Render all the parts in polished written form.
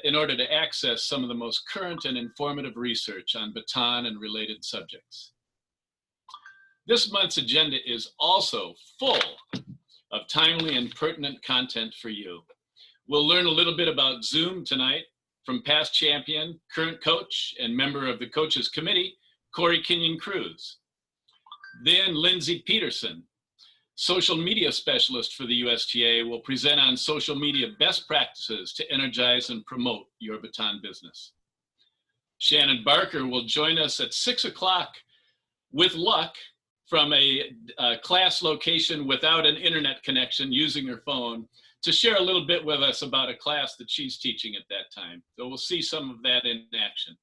in order to access some of the most current and informative research on baton and related subjects. This month's agenda is also full of timely and pertinent content for you. We'll learn a little bit about Zoom tonight from past champion, current coach, and member of the coaches committee, Kenyon Cruz. Then Lindsey Peterson, social media specialist for the USTA, will present on social media best practices to energize and promote your baton business. Shannon Barker will join us at 6 o'clock with luck from a class location without an internet connection using her phone to share a little bit with us about a class that she's teaching at that time. So we'll see some of that in action.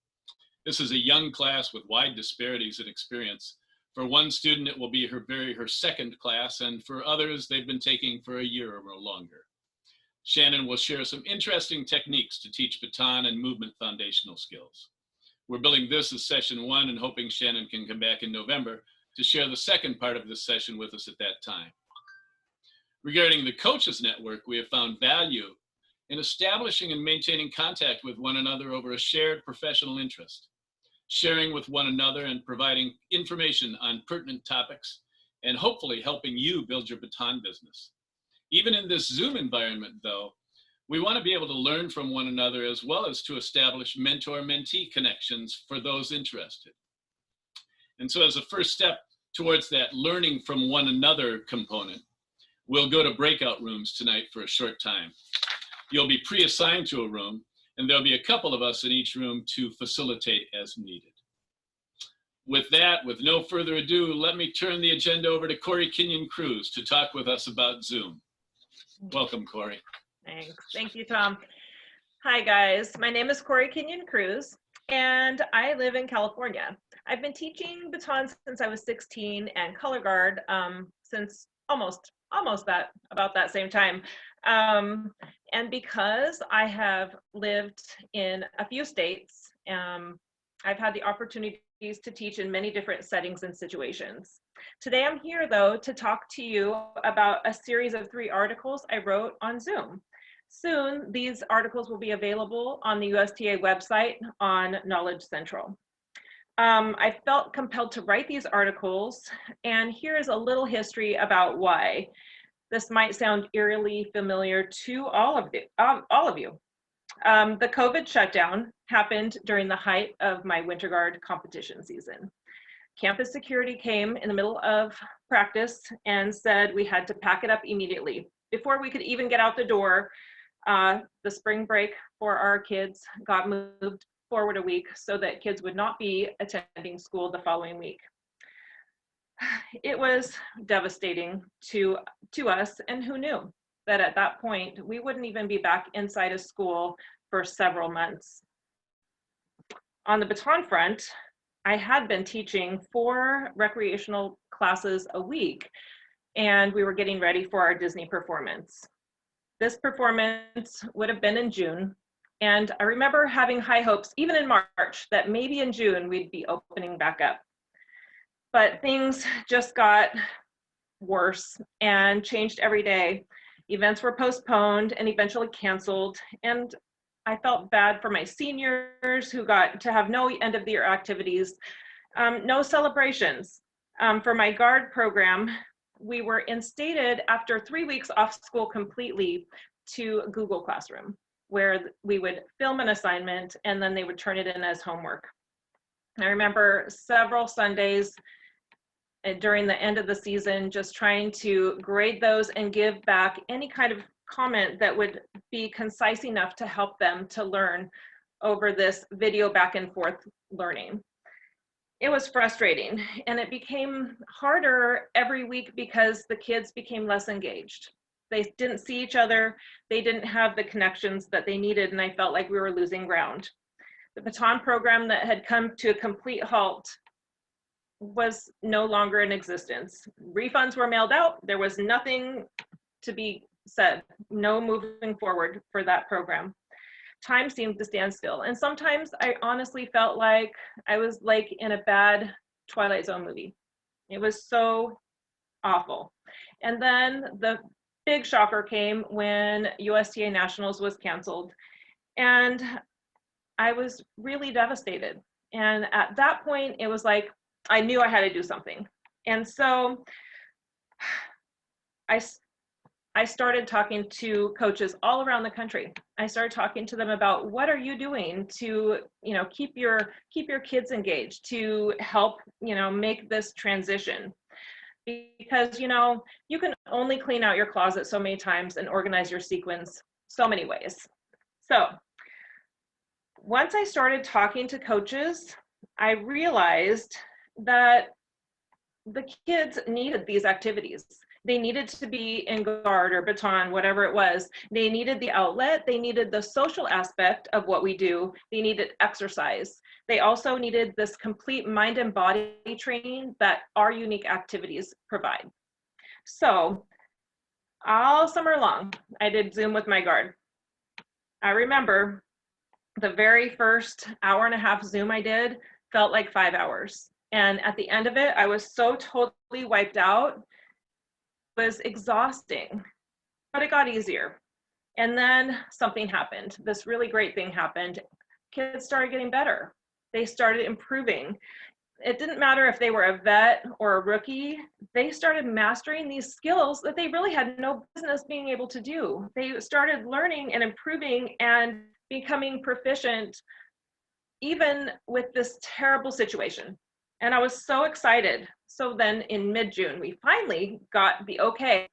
This is a young class with wide disparities in experience. For one student, it will be her second class, and for others, they've been taking for a year or longer. Shannon will share some interesting techniques to teach baton and movement foundational skills. We're billing this as session 1 and hoping Shannon can come back in November to share the second part of this session with us at that time. Regarding the Coaches Network, we have found value in establishing and maintaining contact with one another over a shared professional interest, sharing with one another and providing information on pertinent topics, and hopefully helping you build your baton business. Even in this Zoom environment, though, we want to be able to learn from one another as well as to establish mentor-mentee connections for those interested. And so as a first step towards that learning from one another component, we'll go to breakout rooms tonight for a short time. You'll be pre-assigned to a room, and there'll be a couple of us in each room to facilitate as needed. With that, with no further ado, let me turn the agenda over to Kenyon Cruz to talk with us about Zoom. Welcome, Corey. Thanks. Thank you, Tom. Hi, guys. My name is Kenyon Cruz, and I live in California. I've been teaching baton since I was 16 and color guard since about that same time. And because I have lived in a few states, I've had the opportunities to teach in many different settings and situations. Today I'm here, though, to talk to you about a series of 3 articles I wrote on Zoom. Soon, these articles will be available on the USTA website on Knowledge Central. I felt compelled to write these articles, and here is a little history about why. This might sound eerily familiar to all of you. The COVID shutdown happened during the height of my winter guard competition season. Campus security came in the middle of practice and said we had to pack it up immediately. Before we could even get out the door, the spring break for our kids got moved forward a week so that kids would not be attending school the following week. It was devastating to us, and who knew that at that point we wouldn't even be back inside of school for several months. On the baton front, I had been teaching 4 recreational classes a week, and we were getting ready for our Disney performance. This performance would have been in June, and I remember having high hopes, even in March, that maybe in June we'd be opening back up. But things just got worse and changed every day. Events were postponed and eventually canceled, and I felt bad for my seniors who got to have no end of the year activities, no celebrations. For my guard program, we were instated after 3 weeks off school completely to Google Classroom, where we would film an assignment and then they would turn it in as homework. I remember several Sundays during the end of the season just trying to grade those and give back any kind of comment that would be concise enough to help them to learn over this video back and forth learning. It was frustrating, and it became harder every week because the kids became less engaged. They didn't see each other, they didn't have the connections that they needed, and I felt like we were losing ground. The baton program that had come to a complete halt was no longer in existence. Refunds were mailed out, there was nothing to be said, no moving forward for that program. Time seemed to stand still, and sometimes I honestly felt like I was like in a bad Twilight Zone movie. It was so awful. And then the big shocker came when USTA Nationals was canceled, And I was really devastated. And at that point, it was like, I knew I had to do something. And so I started talking to coaches all around the country. I started talking to them about what are you doing to, keep your kids engaged, to help, make this transition. Because, you can only clean out your closet so many times and organize your sequins so many ways. So once I started talking to coaches, I realized that the kids needed these activities. They needed to be in guard or baton, whatever it was. They needed the outlet. They needed the social aspect of what we do. They needed exercise. They also needed this complete mind and body training that our unique activities provide. So all summer long, I did Zoom with my guard. I remember the very first hour and a half Zoom I did felt like 5 hours. And at the end of it, I was so totally wiped out. It was exhausting, but it got easier. And then something happened. This really great thing happened. Kids started getting better. They started improving. It didn't matter if they were a vet or a rookie. They started mastering these skills that they really had no business being able to do. They started learning and improving and becoming proficient, even with this terrible situation. And I was so excited. So then in mid-June, we finally got the okay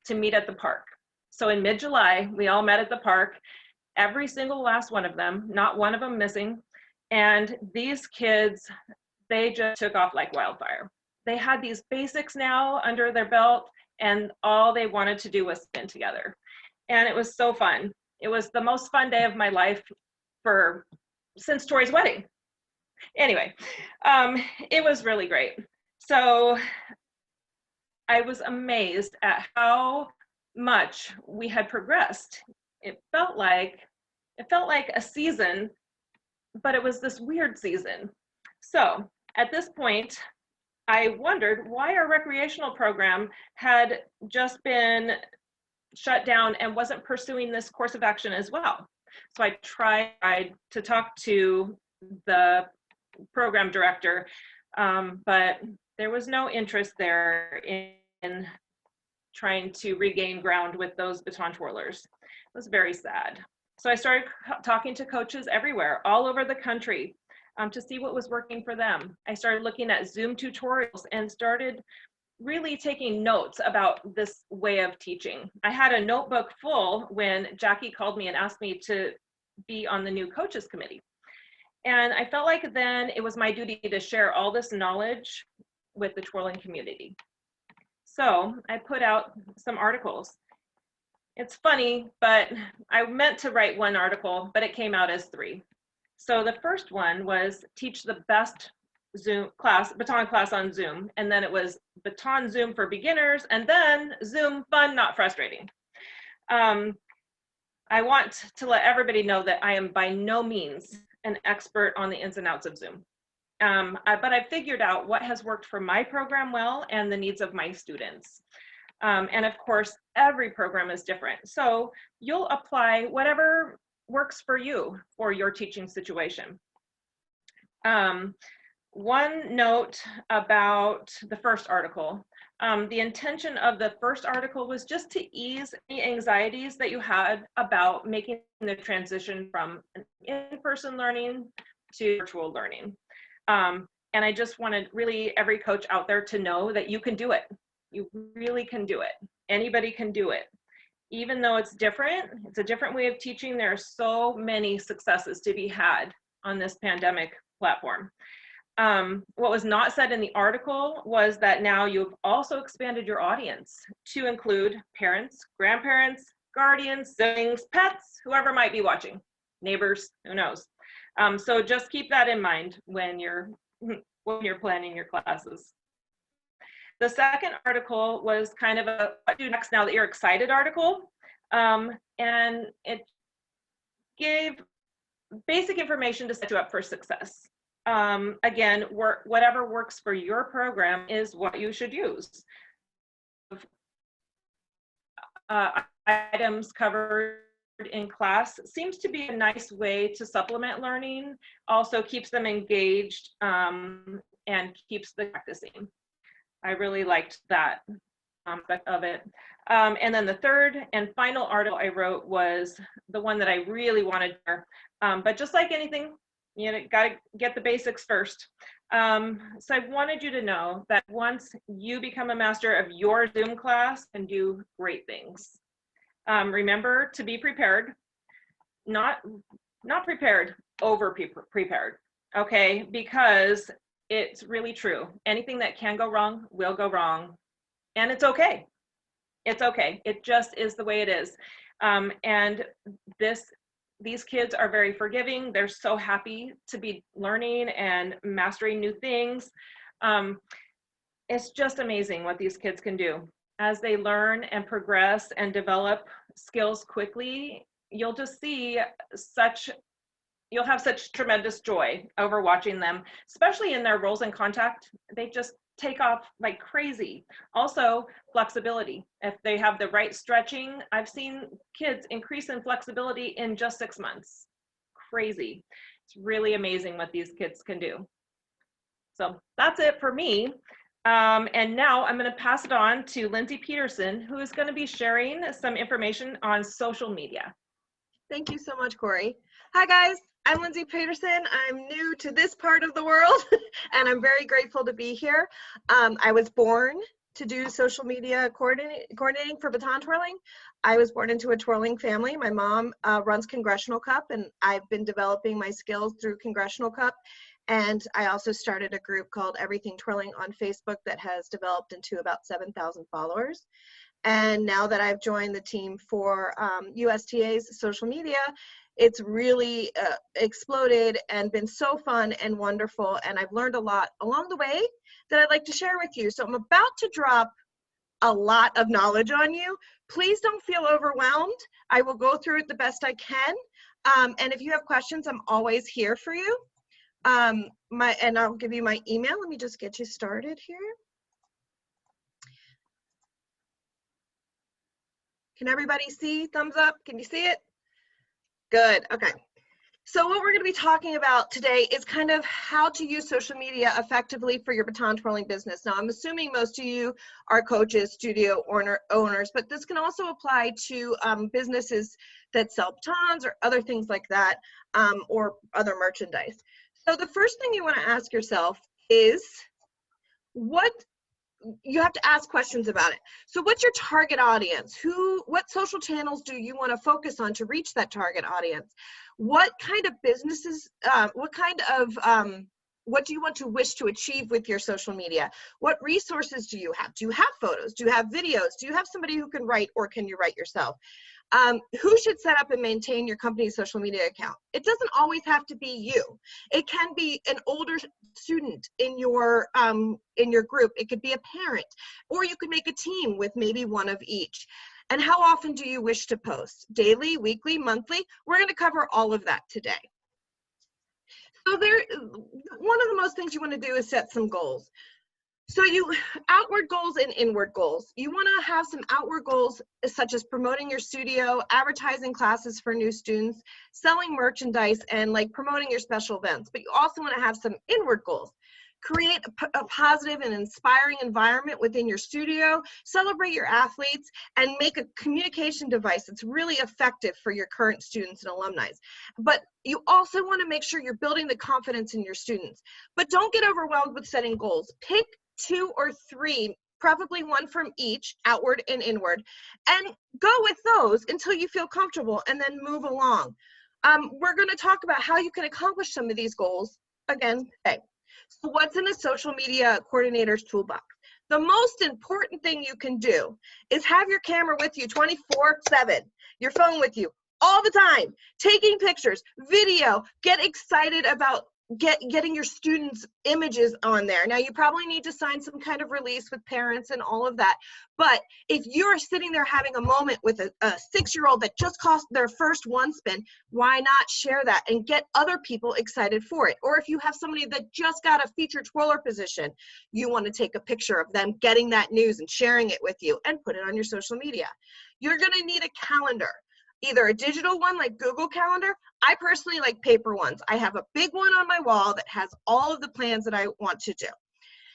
to meet at the park. So in mid-July, we all met at the park, every single last one of them, not one of them missing. And these kids, they just took off like wildfire. They had these basics now under their belt, and all they wanted to do was spin together. And it was so fun. It was the most fun day of my life since Tori's wedding. Anyway, it was really great. So I was amazed at how much we had progressed. It felt like a season, but it was this weird season. So at this point, I wondered why our recreational program had just been shut down and wasn't pursuing this course of action as well. So I tried to talk to the program director, but there was no interest there in trying to regain ground with those baton twirlers. It was very sad. So I started talking to coaches everywhere, all over the country, to see what was working for them. I started looking at Zoom tutorials and started really taking notes about this way of teaching. I had a notebook full when Jackie called me and asked me to be on the new coaches committee. And I felt like then it was my duty to share all this knowledge with the twirling community. So I put out some articles. It's funny, but I meant to write one article, but it came out as 3. So the first one was teach the best Zoom class, baton class on Zoom. And then it was baton Zoom for beginners, and then Zoom fun, not frustrating. I want to let everybody know that I am by no means an expert on the ins and outs of Zoom. But I figured out what has worked for my program well and the needs of my students. And of course, every program is different. So you'll apply whatever works for you or your teaching situation. One note about the first article. The intention of the first article was just to ease any anxieties that you had about making the transition from in-person learning to virtual learning. And I just wanted really every coach out there to know that you can do it. You really can do it. Anybody can do it. Even though it's a different way of teaching, there are so many successes to be had on this pandemic platform. What was not said in the article was that now you've also expanded your audience to include parents, grandparents, guardians, siblings, pets, whoever might be watching, neighbors, who knows. So just keep that in mind when you're planning your classes. The second article was kind of a what to do next now that you're excited article. And it gave basic information to set you up for success. Again, whatever works for your program is what you should use. Items covered in class seems to be a nice way to supplement learning, also keeps them engaged and keeps them practicing. I really liked that aspect of it. And then the third and final article I wrote was the one that I really wanted to share. But just like anything, you know, got to get the basics first. So I wanted you to know that once you become a master of your Zoom class, and do great things. Remember to be prepared, not prepared, over prepared, okay? Because it's really true. Anything that can go wrong will go wrong, and it's okay. It's okay. It just is the way it is. And these kids are very forgiving. They're so happy to be learning and mastering new things. It's just amazing what these kids can do. As they learn and progress and develop skills quickly, you'll just see you'll have such tremendous joy over watching them, especially in their roles in contact. They just take off like crazy. Also, flexibility. If they have the right stretching, I've seen kids increase in flexibility in just 6 months. Crazy. It's really amazing what these kids can do. So that's it for me. And now I'm going to pass it on to Lindsey Peterson, who is going to be sharing some information on social media. Thank you so much, Corey. Hi, guys. I'm Lindsey Peterson. I'm new to this part of the world, and I'm very grateful to be here. I was born to do social media coordinating for baton twirling. I was born into a twirling family. My mom runs Congressional Cup, and I've been developing my skills through Congressional Cup. And I also started a group called Everything Twirling on Facebook that has developed into about 7,000 followers. And now that I've joined the team for USTA's social media, it's really exploded and been so fun and wonderful. And I've learned a lot along the way that I'd like to share with you. So I'm about to drop a lot of knowledge on you. Please don't feel overwhelmed. I will go through it the best I can. And if you have questions, I'm always here for you. And I'll give you my email. Let me just get you started here. Can everybody see? Thumbs up. Can you see it? Good. Okay. So what we're going to be talking about today is kind of how to use social media effectively for your baton twirling business. Now, I'm assuming most of you are coaches, studio owners, but this can also apply to businesses that sell batons or other things like that, or other merchandise. So the first thing you want to ask yourself is, you have to ask questions about it. So what's your target audience? What social channels do you want to focus on to reach that target audience? What kind of businesses, what do you want to wish to achieve with your social media? What resources do you have? Do you have photos? Do you have videos? Do you have somebody who can write, or can you write yourself? Who should set up and maintain your company's social media account? It doesn't always have to be you. It can be an older student in your group. It could be a parent, or you could make a team with maybe one of each. And how often do you wish to post? Daily, weekly, monthly? We're going to cover all of that today. So one of the most things you want to do is set some goals. So outward goals and inward goals. You want to have some outward goals such as promoting your studio, advertising classes for new students, selling merchandise, and like promoting your special events. But you also want to have some inward goals. Create a positive and inspiring environment within your studio, celebrate your athletes, and make a communication device that's really effective for your current students and alumni. But you also want to make sure you're building the confidence in your students. But don't get overwhelmed with setting goals. Pick 2 or 3, probably one from each, outward and inward, and go with those until you feel comfortable, and then move along. We're going to talk about how you can accomplish some of these goals again today. So what's in a social media coordinator's toolbox? The most important thing you can do is have your camera with you 24/7, your phone with you all the time, taking pictures, video. Get excited about getting your students' images on there. Now, you probably need to sign some kind of release with parents and all of that. But if you're sitting there having a moment with a 6-year-old that just cost their first one spin, why not share that and get other people excited for it? Or if you have somebody that just got a featured twirler position, you want to take a picture of them getting that news and sharing it with you and put it on your social media. You're going to need a calendar. either a digital one like Google Calendar. I personally like paper ones. I have a big one on my wall that has all of the plans that I want to do.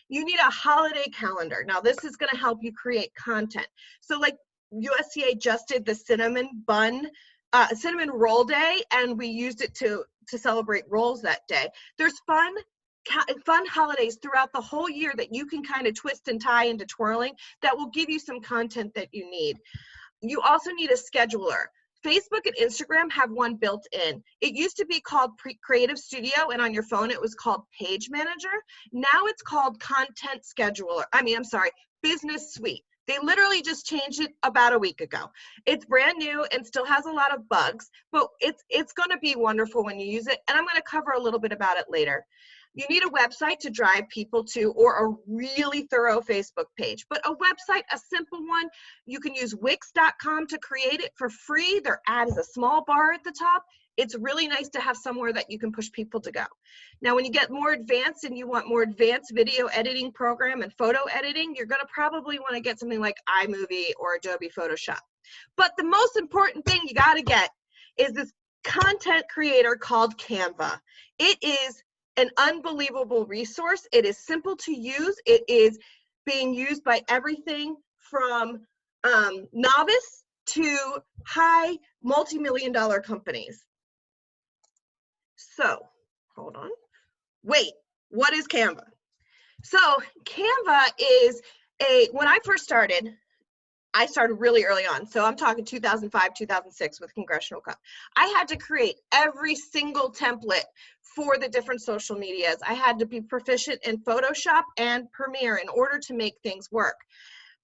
You need a holiday calendar. Now, this is going to help you create content. So like USCA just did the cinnamon roll day, and we used it to celebrate rolls that day. There's fun holidays throughout the whole year that you can kind of twist and tie into twirling that will give you some content that you need. You also need a scheduler. Facebook and Instagram have one built in. It used to be called Creative Studio, and on your phone it was called Page Manager. Now it's called Content Scheduler. Business Suite. They literally just changed it about a week ago. It's brand new and still has a lot of bugs, but it's going to be wonderful when you use it, and I'm going to cover a little bit about it later. You need a website to drive people to, or a really thorough Facebook page. But a website, a simple one, you can use Wix.com to create it for free. Their ad is a small bar at the top. It's really nice to have somewhere that you can push people to go. Now, when you get more advanced and you want more advanced video editing program and photo editing, you're going to probably want to get something like iMovie or Adobe Photoshop. But the most important thing you got to get is this content creator called Canva. It is an unbelievable resource. It is simple to use. It is being used by everything from novice to high multi-million-dollar companies. So, hold on. Wait, what is Canva? So, Canva is when I first started, I started really early on. So I'm talking 2005, 2006 with Congressional Cup. I had to create every single template for the different social medias. I had to be proficient in Photoshop and Premiere in order to make things work.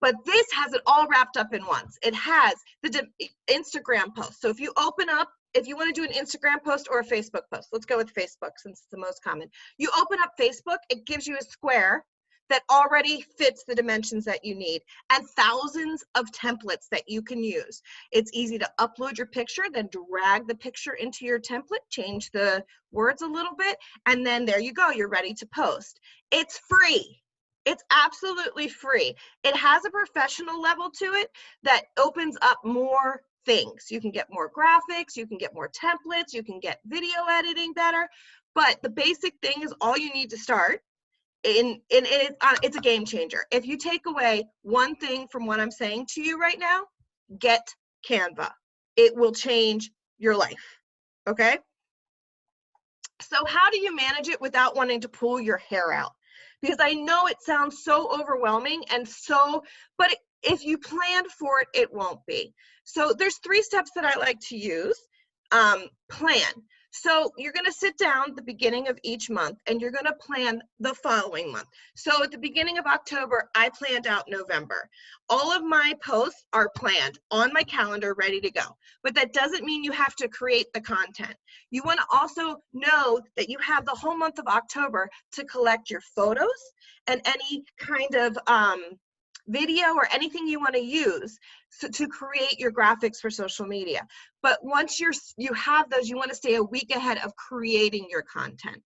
But this has it all wrapped up in once. It has the Instagram post. So if you open up, if you want to do an Instagram post or a Facebook post, let's go with Facebook since it's the most common. You open up Facebook, it gives you a square that already fits the dimensions that you need, and thousands of templates that you can use. It's easy to upload your picture, then drag the picture into your template, change the words a little bit, and then there you go, you're ready to post. It's free. It's absolutely free. It has a professional level to it that opens up more things. You can get more graphics, you can get more templates, you can get video editing better, but the basic thing is all you need to start. It's a game changer. If you take away one thing from what I'm saying to you right now, get Canva. It will change your life, okay? So how do you manage it without wanting to pull your hair out? Because I know it sounds so overwhelming but if you plan for it, it won't be. So there's 3 steps that I like to use. Plan. So you're going to sit down at the beginning of each month and you're going to plan the following month. So at the beginning of October, I planned out November. All of my posts are planned on my calendar, ready to go. But that doesn't mean you have to create the content. You want to also know that you have the whole month of October to collect your photos and any kind of video or anything you want to use to create your graphics for social media. But once you have those, you want to stay a week ahead of creating your content.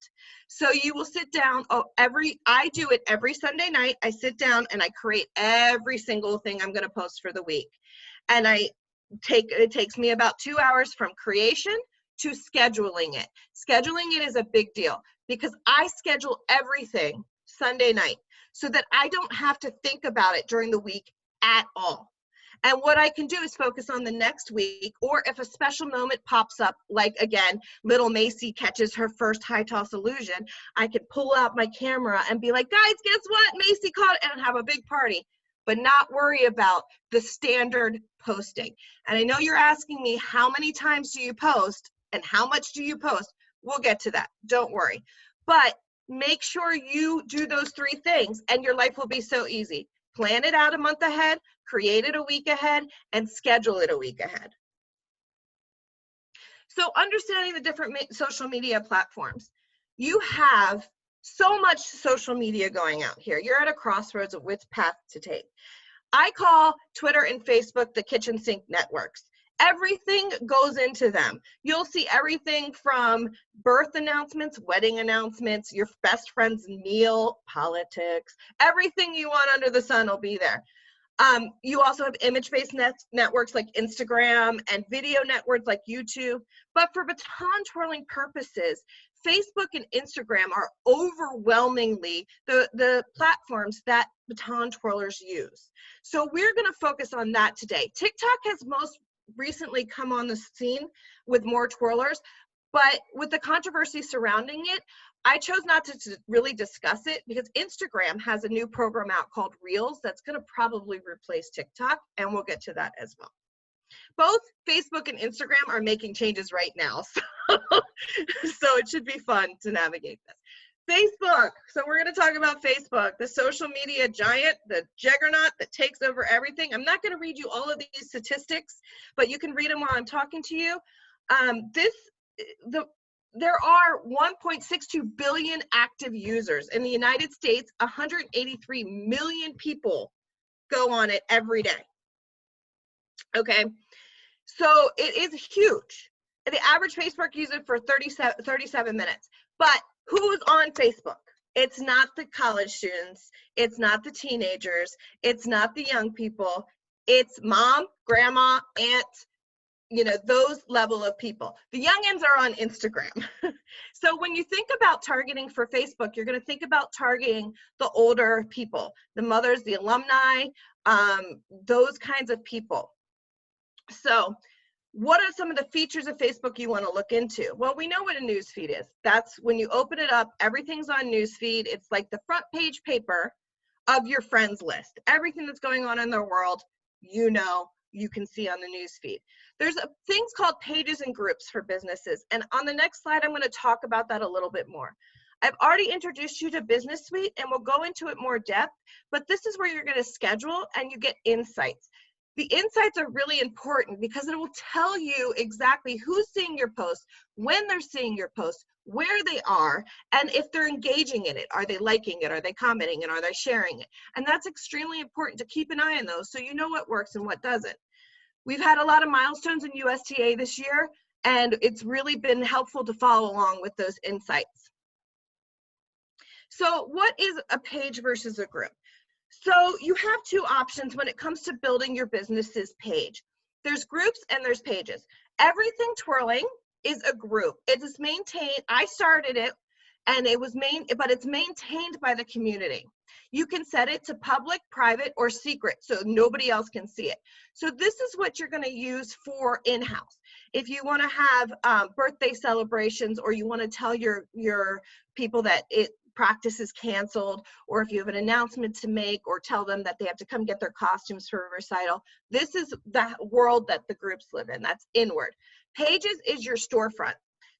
So you will sit down, I do it every Sunday night. I sit down and I create every single thing I'm going to post for the week. And it takes me about 2 hours from creation to scheduling it. Scheduling it is a big deal because I schedule everything Sunday night so that I don't have to think about it during the week at all. And what I can do is focus on the next week, or if a special moment pops up, like again, little Macy catches her first high toss illusion, I can pull out my camera and be like, guys, guess what? Macy caught it, and have a big party, but not worry about the standard posting. And I know you're asking me, how many times do you post and how much do you post? We'll get to that, don't worry. But make sure you do those 3 things and your life will be so easy. Plan it out a month ahead, create it a week ahead, and schedule it a week ahead. So understanding the different social media platforms. You have so much social media going out here. You're at a crossroads of which path to take. I call Twitter and Facebook the kitchen sink networks. Everything goes into them. You'll see everything from birth announcements, wedding announcements, your best friend's meal, politics, everything you want under the sun will be there. You also have image-based networks like Instagram and video networks like YouTube. But for baton twirling purposes, Facebook and Instagram are overwhelmingly the platforms that baton twirlers use. So we're going to focus on that today. TikTok has most recently come on the scene with more twirlers, but with the controversy surrounding it, I chose not to really discuss it because Instagram has a new program out called Reels that's going to probably replace TikTok, and we'll get to that as well. Both Facebook and Instagram are making changes right now, so it should be fun to navigate this. Facebook, so we're going to talk about Facebook, the social media giant, the juggernaut that takes over everything. I'm not going to read you all of these statistics, but you can read them while I'm talking to you. There are 1.62 billion active users. In the United States, 183 million people go on it every day. Okay, so it is huge. The average Facebook user for 37 minutes. But who's on Facebook? It's not the college students. It's not the teenagers. It's not the young people. It's mom, grandma, aunt, you know, those level of people. The youngins are on Instagram. So when you think about targeting for Facebook, you're going to think about targeting the older people, the mothers, the alumni, those kinds of people. So what are some of the features of Facebook you want to look into? Well, we know what a news feed is. That's when you open it up, everything's on news feed. It's like the front page paper of your friends list. Everything that's going on in their world, you know, you can see on the news feed. There's things called pages and groups for businesses. And on the next slide, I'm going to talk about that a little bit more. I've already introduced you to Business Suite and we'll go into it more depth, but this is where you're going to schedule and you get insights. The insights are really important because it will tell you exactly who's seeing your posts, when they're seeing your posts, where they are, and if they're engaging in it. Are they liking it? Are they commenting? And are they sharing it? And that's extremely important to keep an eye on those so you know what works and what doesn't. We've had a lot of milestones in USTA this year, and it's really been helpful to follow along with those insights. So what is a page versus a group? So you have two options when it comes to building your business's page. There's groups and there's pages. Everything Twirling is a group. It is maintained, I started it, and it was but it's maintained by the community. You can set it to public, private, or secret so nobody else can see it. So this is what you're going to use for in-house. If you want to have birthday celebrations, or you want to tell your people that practice is canceled, or if you have an announcement to make, or tell them that they have to come get their costumes for a recital, this is the world that the groups live in. That's inward. Pages is your storefront.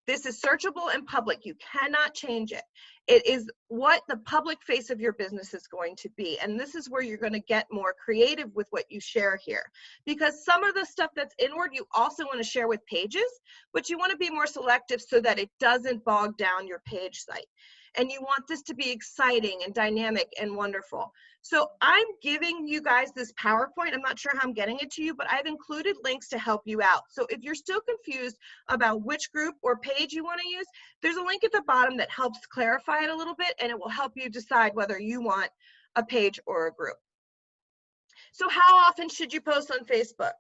This is searchable and public. You cannot change it. It is what the public face of your business is going to be. And this is where you're going to get more creative with what you share here. Because some of the stuff that's inward, you also want to share with pages, but you want to be more selective so that it doesn't bog down your page site. And you want this to be exciting and dynamic and wonderful. So I'm giving you guys this PowerPoint. I'm not sure how I'm getting it to you, but I've included links to help you out. So if you're still confused about which group or page you want to use, there's a link at the bottom that helps clarify it a little bit, and it will help you decide whether you want a page or a group. So how often should you post on Facebook?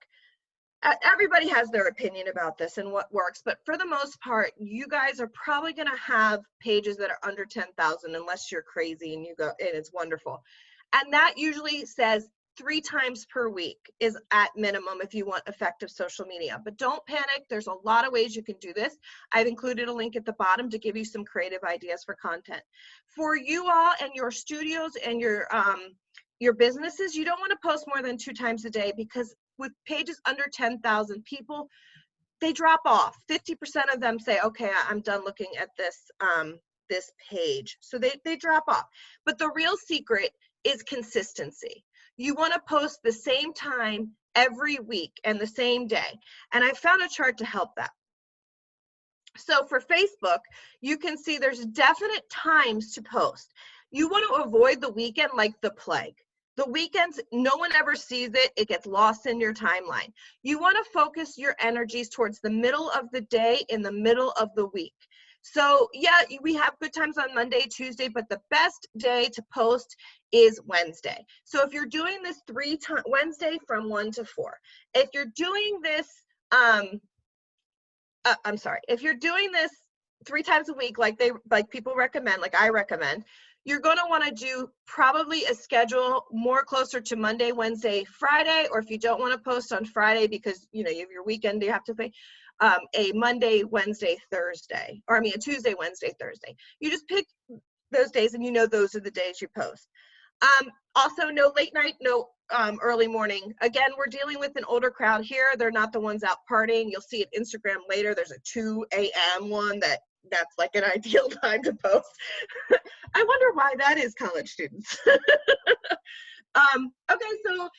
Everybody has their opinion about this and what works, but for the most part, you guys are probably going to have pages that are under 10,000 unless you're crazy and you go, and it's wonderful. And that usually says 3 times per week is at minimum if you want effective social media. But don't panic. There's a lot of ways you can do this. I've included a link at the bottom to give you some creative ideas for content. For you all and your studios and your businesses, you don't want to post more than 2 times a day, because with pages under 10,000 people, they drop off. 50% of them say, okay, I'm done looking at this, this page. So they drop off. But the real secret is consistency. You want to post the same time every week and the same day. And I found a chart to help that. So for Facebook, you can see there's definite times to post. You want to avoid the weekend like the plague. The weekends, no one ever sees it. It gets lost in your timeline. You want to focus your energies towards the middle of the day in the middle of the week. So yeah, we have good times on Monday, Tuesday, but the best day to post is Wednesday. So if you're doing this Wednesday from 1 to 4, if you're doing this, if you're doing this 3 times a week, like people recommend, like I recommend, you're going to want to do probably a schedule more closer to Monday, Wednesday, Friday, or if you don't want to post on Friday because you have your weekend you have to pay, a Monday, Wednesday, Thursday, or a Tuesday, Wednesday, Thursday. You just pick those days and those are the days you post. Also, no late night, no early morning. Again, we're dealing with an older crowd here. They're not the ones out partying. You'll see it Instagram later. There's a 2 a.m. one that's like an ideal time to post. I wonder why that is, college students. Okay, so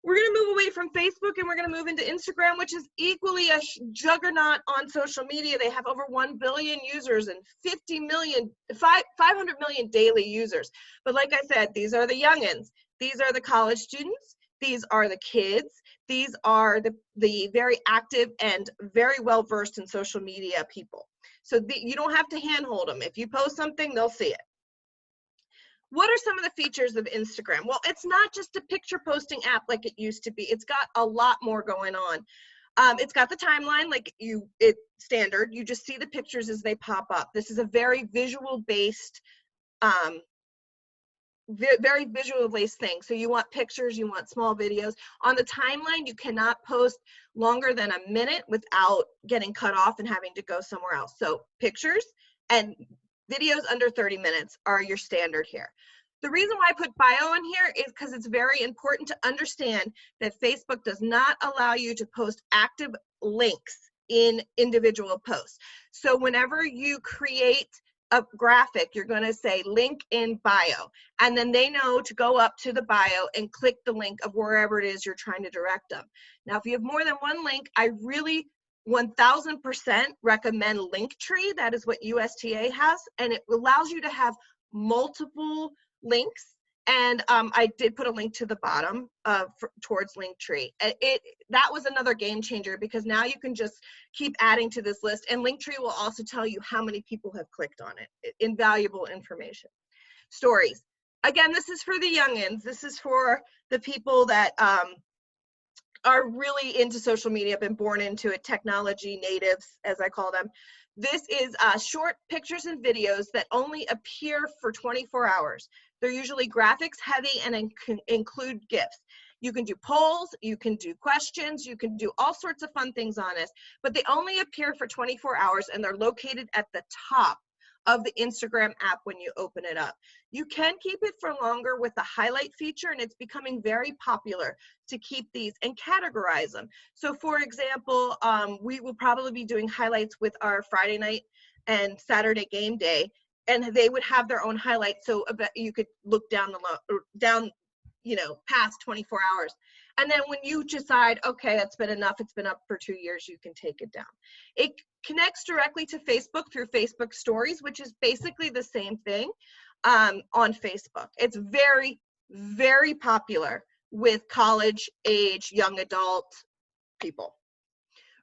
we're going to move away from Facebook and we're going to move into Instagram, which is equally a juggernaut on social media. They have over 1 billion users and 500 million daily users. But like I said, these are the youngins. These are the college students. These are the kids. These are the very active and very well-versed in social media people. So you don't have to handhold them. If you post something, they'll see it. What are some of the features of Instagram? Well, it's not just a picture posting app like it used to be. It's got a lot more going on. It's got the timeline, like it's standard. You just see the pictures as they pop up. This is a very visual-based, very visual-based thing. So you want pictures, you want small videos. On the timeline, you cannot post longer than a minute without getting cut off and having to go somewhere else. So pictures and videos under 30 minutes are your standard here. The reason why I put bio in here is because it's very important to understand that Facebook does not allow you to post active links in individual posts. So whenever you create a graphic, you're going to say link in bio, and then they know to go up to the bio and click the link of wherever it is you're trying to direct them. Now, if you have more than one link, I really 1000% recommend Linktree. That is what USTA has, and it allows you to have multiple links. And I did put a link to the bottom towards Linktree. That was another game changer because now you can just keep adding to this list, and Linktree will also tell you how many people have clicked on it. Invaluable information. Stories. Again, this is for the youngins. This is for the people that are really into social media, been born into it, technology natives, as I call them. This is short pictures and videos that only appear for 24 hours. They're usually graphics heavy and include GIFs. You can do polls, you can do questions, you can do all sorts of fun things on this, but they only appear for 24 hours and they're located at the top of the Instagram app when you open it up. You can keep it for longer with the highlight feature, and it's becoming very popular to keep these and categorize them. So for example, we will probably be doing highlights with our Friday night and Saturday game day, and they would have their own highlights. So you could look down past 24 hours. And then when you decide, okay, that's been enough, it's been up for 2 years, you can take it down. It connects directly to Facebook through Facebook Stories, which is basically the same thing on Facebook. It's very, very popular with college age, young adult people.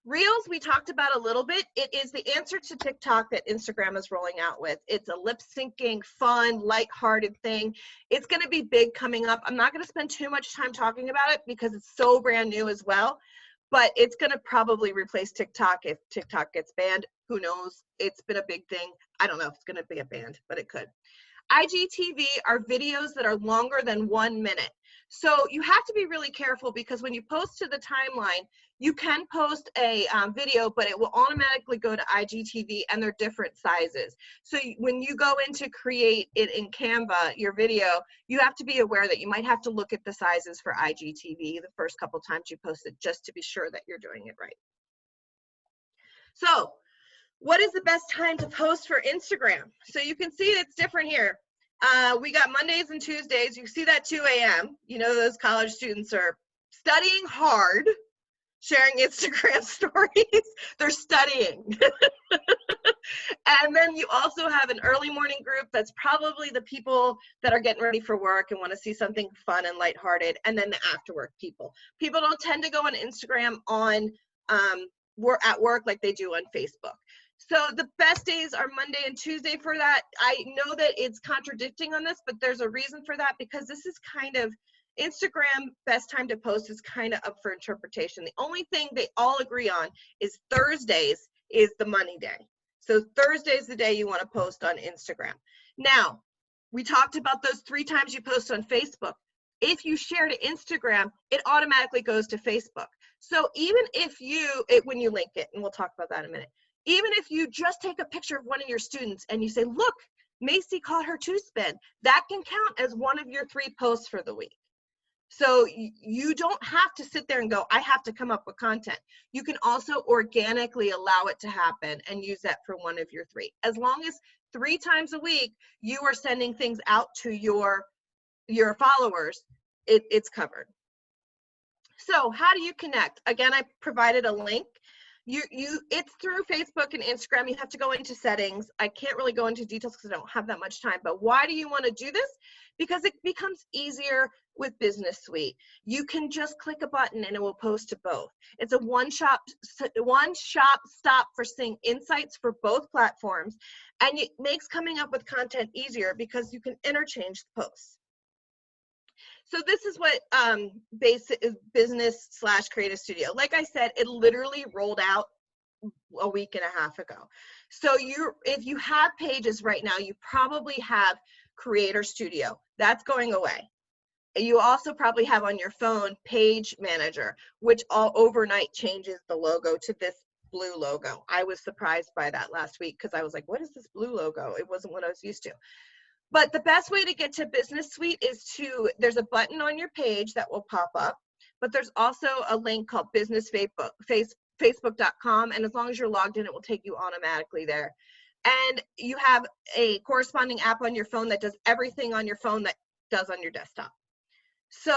Reels, we talked about a little bit. It is the answer to TikTok that Instagram is rolling out with. It's a lip syncing, fun, lighthearted thing. It's going to be big coming up. I'm not going to spend too much time talking about it because it's so brand new as well, but it's going to probably replace TikTok if TikTok gets banned. Who knows? It's been a big thing. I don't know if it's going to be a banned, but it could. IGTV are videos that are longer than 1 minute. So you have to be really careful because when you post to the timeline, you can post a video, but it will automatically go to IGTV, and they're different sizes. So when you go in to create it in Canva, your video, you have to be aware that you might have to look at the sizes for IGTV the first couple times you post it, just to be sure that you're doing it right. So what is the best time to post for Instagram? So you can see it's different here. We got Mondays and Tuesdays. You see that 2 a.m. You know those college students are studying hard, sharing Instagram stories. They're studying. And then you also have an early morning group that's probably the people that are getting ready for work and want to see something fun and lighthearted. And then the after work people. People don't tend to go on Instagram on at work like they do on Facebook. So the best days are Monday and Tuesday for that. I know that it's contradicting on this, but there's a reason for that, because this is kind of Instagram best time to post is kind of up for interpretation. The only thing they all agree on is Thursdays is the money day. So Thursday is the day you want to post on Instagram. Now, we talked about those 3 times you post on Facebook. If you share to Instagram, it automatically goes to Facebook. So even if when you link it, and we'll talk about that in a minute, even if you just take a picture of one of your students and you say, look, Macy caught her 2-spin, that can count as one of your 3 posts for the week. So you don't have to sit there and go, I have to come up with content. You can also organically allow it to happen and use that for one of your 3. As long as 3 times a week you are sending things out to your followers, it's covered. So how do you connect? Again, I provided a link. It's through Facebook and Instagram. You have to go into settings. I can't really go into details because I don't have that much time, but why do you want to do this? Because it becomes easier with Business Suite. You can just click a button and it will post to both. It's a one-shop stop for seeing insights for both platforms, and it makes coming up with content easier because you can interchange the posts. So this is what Business/Creative Studio. Like I said, it literally rolled out a week and a half ago. So if you have pages right now, you probably have Creator Studio. That's going away. You also probably have on your phone Page Manager, which all overnight changes the logo to this blue logo. I was surprised by that last week because I was like, what is this blue logo? It wasn't what I was used to. But the best way to get to Business Suite is there's a button on your page that will pop up, but there's also a link called Facebook.com, and as long as you're logged in, it will take you automatically there. And you have a corresponding app on your phone that does everything on your phone that does on your desktop. So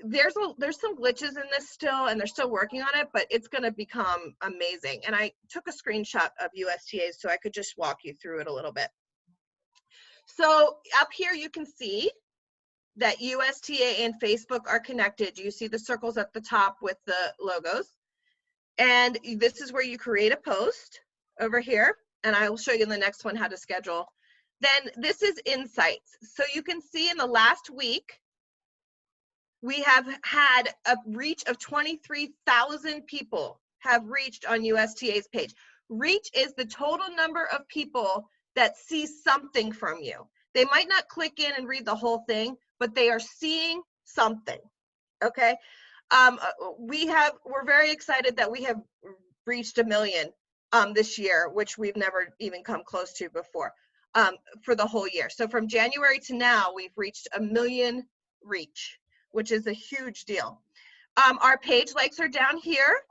there's some glitches in this still, and they're still working on it, but it's going to become amazing. And I took a screenshot of USTA so I could just walk you through it a little bit. So up here you can see that USTA and Facebook are connected. You see the circles at the top with the logos. And this is where you create a post over here. And I will show you in the next one how to schedule. Then this is Insights. So you can see in the last week, we have had a reach of 23,000 people have reached on USTA's page. Reach is the total number of people that see something from you. They might not click in and read the whole thing, but they are seeing something, okay? We're very excited that we have reached 1 million this year, which we've never even come close to before for the whole year. So from January to now, we've reached 1 million reach, which is a huge deal. Our page likes are down here.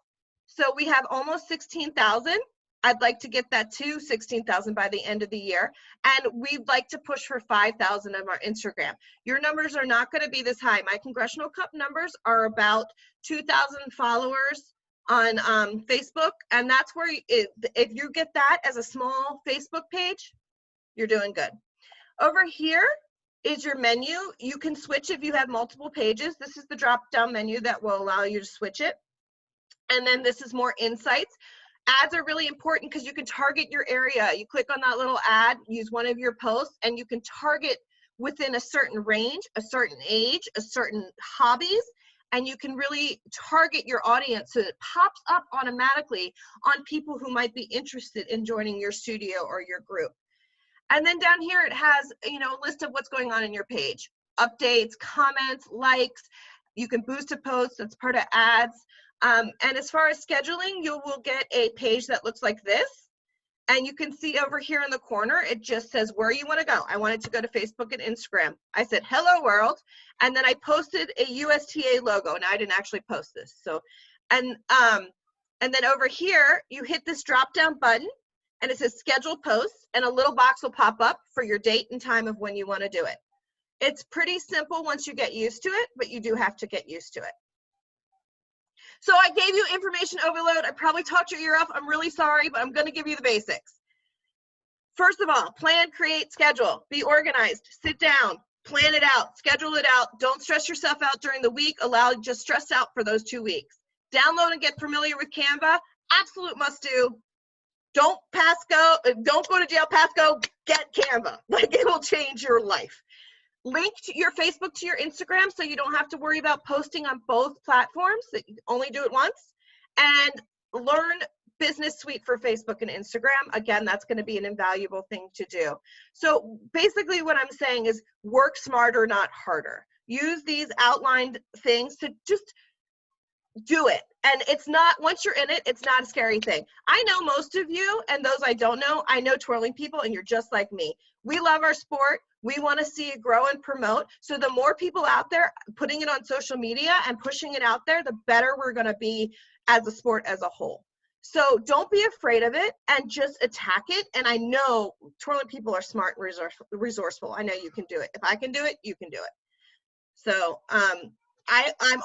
So we have almost 16,000. I'd like to get that to 16,000 by the end of the year. And we'd like to push for 5,000 of our Instagram. Your numbers are not going to be this high. My Congressional Cup numbers are about 2,000 followers on Facebook. And that's where, if you get that as a small Facebook page, you're doing good. Over here is your menu. You can switch if you have multiple pages. This is the drop-down menu that will allow you to switch it. And then this is more insights. Ads are really important because you can target your area. You click on that little ad, use one of your posts, and you can target within a certain range, a certain age, a certain hobbies, and you can really target your audience so it pops up automatically on people who might be interested in joining your studio or your group. And then down here it has, a list of what's going on in your page. Updates, comments, likes. You can boost a post, that's part of ads. And as far as scheduling, you will get a page that looks like this. And you can see over here in the corner, it just says where you want to go. I wanted to go to Facebook and Instagram. I said, hello world. And then I posted a USTA logo. Now I didn't actually post this. So, and then over here, you hit this drop down button and it says schedule posts, and a little box will pop up for your date and time of when you want to do it. It's pretty simple once you get used to it, but you do have to get used to it. So I gave you information overload. I probably talked your ear off. I'm really sorry, but I'm going to give you the basics. First of all, plan, create, schedule. Be organized. Sit down. Plan it out. Schedule it out. Don't stress yourself out during the week. Just stress out for those 2 weeks. Download and get familiar with Canva. Absolute must do. Don't go to jail, pass go, get Canva. Like, it will change your life. Link to your Facebook to your Instagram so you don't have to worry about posting on both platforms, that you only do it once. And learn Business Suite for Facebook and Instagram. Again, that's going to be an invaluable thing to do. So basically what I'm saying is work smarter, not harder. Use these outlined things to just do it. And it's not, once you're in it, it's not a scary thing. I know most of you, and those I don't know, I know twirling people, and you're just like me. We love our sport. We want to see it grow and promote. So the more people out there putting it on social media and pushing it out there, the better we're going to be as a sport as a whole. So don't be afraid of it and just attack it. And I know twirling people are smart and resourceful. I know you can do it. If I can do it, you can do it. So I'm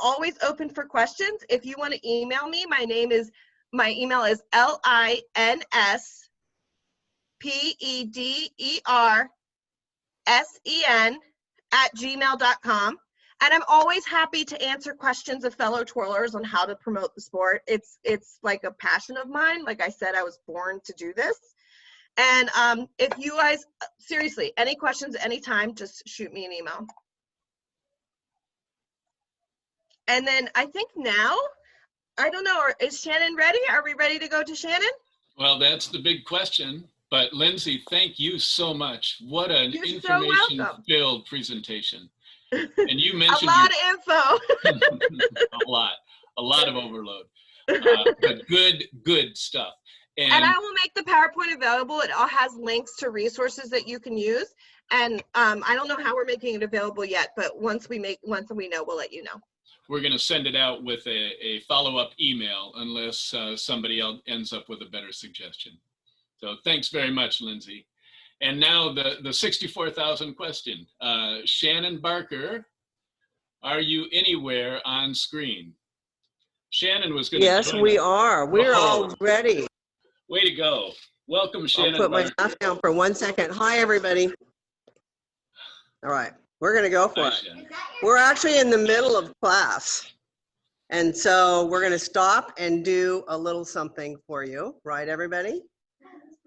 always open for questions. If you want to email me, my email is linspedersen@gmail.com. And I'm always happy to answer questions of fellow twirlers on how to promote the sport. It's like a passion of mine. Like I said, I was born to do this. And if you guys, seriously, any questions anytime, just shoot me an email. And then I think now, I don't know, is Shannon ready? Are we ready to go to Shannon? Well, that's the big question. But Lindsey, thank you so much. What an information-filled presentation. And you mentioned a lot of info. a lot of overload, but good stuff. And I will make the PowerPoint available. It all has links to resources that you can use. And I don't know how we're making it available yet, but once we know, we'll let you know. We're going to send it out with a follow-up email unless somebody else ends up with a better suggestion. So thanks very much, Lindsey. And now the 64,000 question. Shannon Barker, are you anywhere on screen? Shannon was going to Yes, we are. We're all ready. Way to go. Welcome, Shannon. I'll put my stuff down for 1 second. Hi, everybody. All right, we're going to go for it. Shannon. We're actually in the middle of class. And so we're going to stop and do a little something for you. Right, everybody?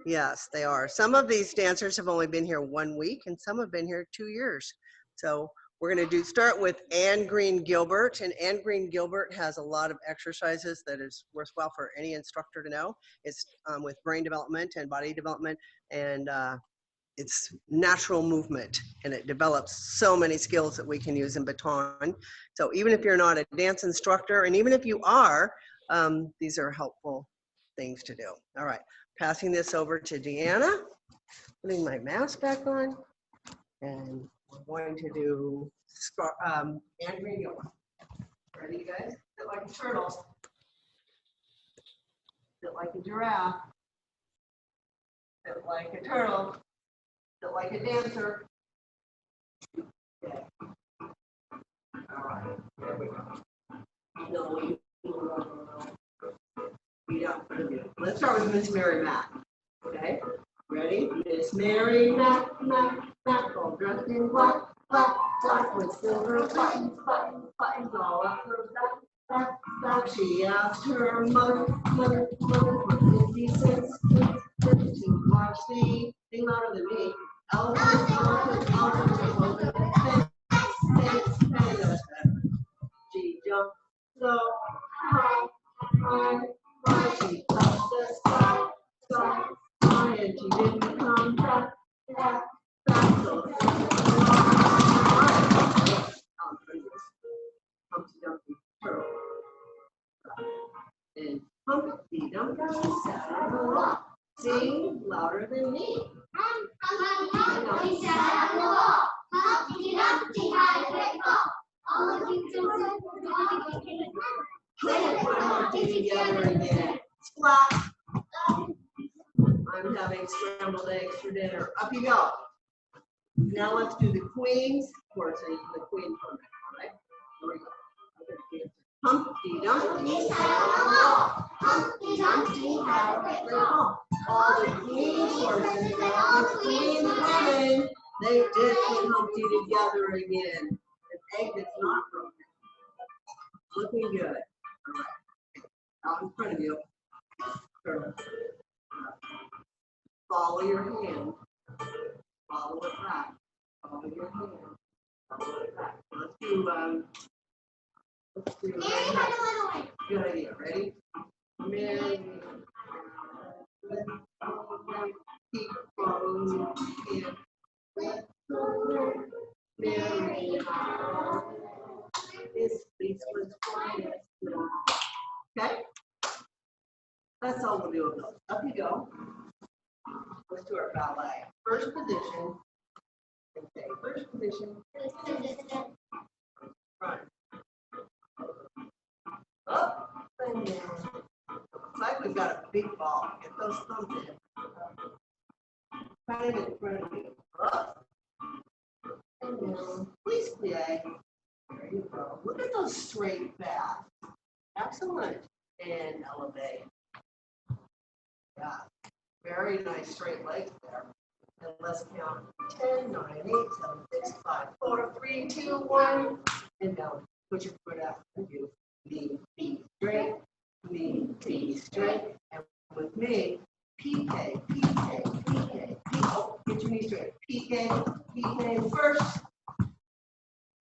Yes, they are. Some of these dancers have only been here 1 week, and some have been here 2 years. So we're going to start with Anne Green Gilbert, and Anne Green Gilbert has a lot of exercises that is worthwhile for any instructor to know. It's with brain development and body development, and it's natural movement, and it develops so many skills that we can use in baton. So even if you're not a dance instructor, and even if you are, these are helpful things to do. All right. Passing this over to Deanna, putting my mask back on, and we're going to do Anne Green Gilbert. Ready, you guys? Sit like a turtle. Sit like a giraffe. Sit like a turtle. Sit like a dancer. Okay. All right, there we go. No, let's start with Miss Mary Mack. Okay, ready? Miss Mary Mack, all dressed in black, with silver buttons, all up her back. She asked her mother, for 50 cents to watch the thing louder than me. She jumped so high. She touched the sky, and she didn't come back. So, Humpty Dumpty turtle. And Humpty Dumpty sat on the rock. Sing louder than me. Humpty sat on the wall. Humpty Dumpty had a great fall. All the kingdoms Put Humpty together again. Splat. I'm having scrambled eggs for dinner. Up you go. Now let's do the Queen's chorus. The Queen for a minute, all right? Here we go. Humpty Dumpty sat on the wall. Humpty Dumpty had a great fall. All the Queen's horses and all the Queen's women, they did put Humpty together again. An egg that's not broken. Looking good. All right. Out in front of you. Turtle. Follow your hand. Follow it back. Follow your hand. Follow it back. Let's do good idea. Ready? Mary. Keep following your hand. Mary. This place was quiet. Okay? That's all we'll do with those. Up you go. Let's do our ballet. First position. Okay, first position. Front. Up and down. Looks like we've got a big ball. Get those thumbs in. Kind of in front of you. Up and down. Please play. There you go. Look at those straight backs. Excellent. And elevate. Yeah. Very nice straight legs there. And let's count 10, 9, 8, 7, 6, 5, 4, 3, 2, 1. And down. Put your foot out and do knee, feet straight, knee, feet straight. And with me, PK, PK, PK, PK. Oh, get your knee straight. PK, PK first.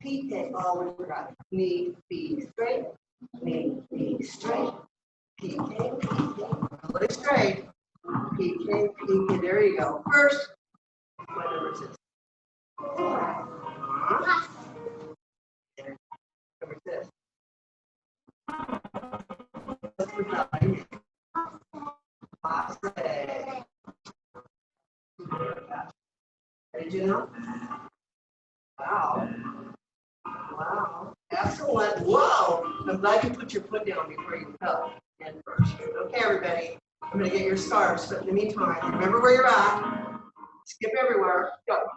PK, oh, we forgot. Knee, feet straight, knee, feet straight. PK, PK, really straight. PK, PK, there you go. First, what number is this? There. Number is this? What's the value? Last day. Did you know? Wow. Wow. Excellent. Whoa. I'm glad you put your foot down before you fell in first. Okay, everybody. I'm going to get your scarves, but in the meantime, remember where you're at. Skip everywhere. Go.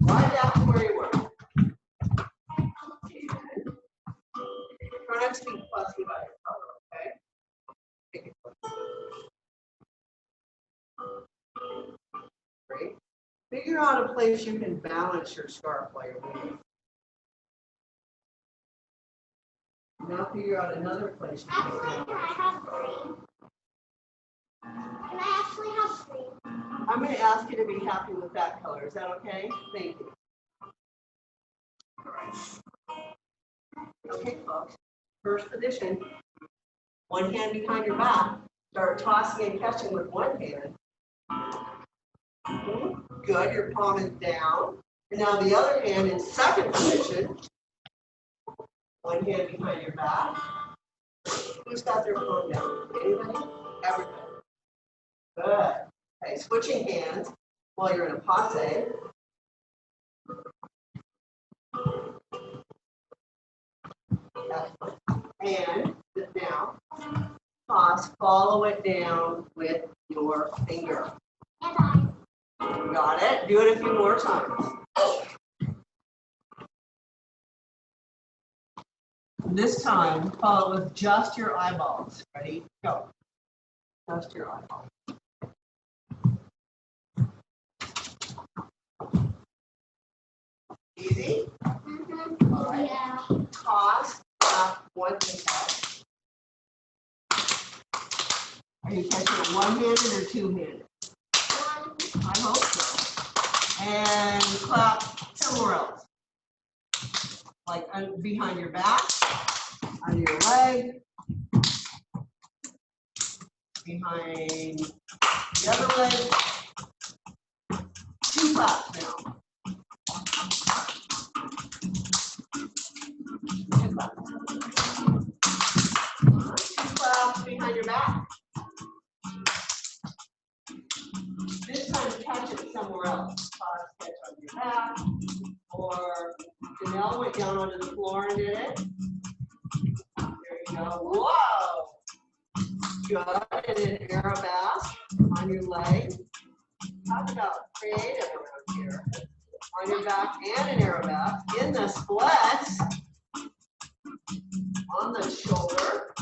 Right back to where you were. Try not to be fussy about your color, okay? Take it close. Great. Figure out a place you can balance your scarf while you're moving. Now figure out another place you can balance. Can I have green? Can I actually have green? I'm going to ask you to be happy with that color. Is that okay? Thank you. All right. Okay, folks. First position. One hand behind your back. Start tossing and catching with one hand. Good. Your palm is down. And now the other hand in second position. One hand behind your back. Who's got their palm down? Anybody? Everybody. Good. Okay, switching hands while you're in a passe. And sit down. Toss, follow it down with your finger. Got it? Do it a few more times. This time, follow with just your eyeballs. Ready? Go. Just your eyeballs. Easy? Mm-hmm. All right. Yeah. Toss back one hand. Are you catching it one-handed or two-handed? I hope so. And clap somewhere else. Like behind your back, under your leg, behind the other leg. Two claps now. Two claps. Two claps behind your back. This time catch it somewhere else. Catch on your back. Or Janelle went down onto the floor and did it. There you go. Whoa! Good. And then arabesque on your leg. Talk about creative around here. On your back and an arabesque. In the splits. On the shoulder.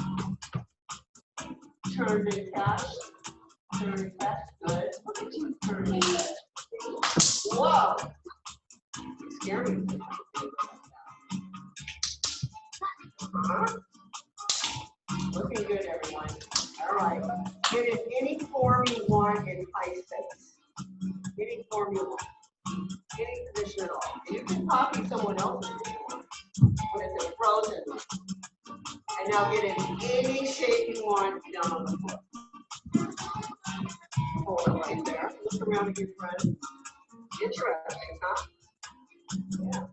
Turn and catch. Turn and catch. Good. Look at you turn and catch. Whoa! You scare me. Looking good, everyone. All right. Get in any form you want in high space. Any form you want. Any position at all. You can copy someone else's if you want. What is it? Frozen. And now get in any shape you want down on the floor. Hold it right there. Look around at your friend. Interesting, huh? Yeah.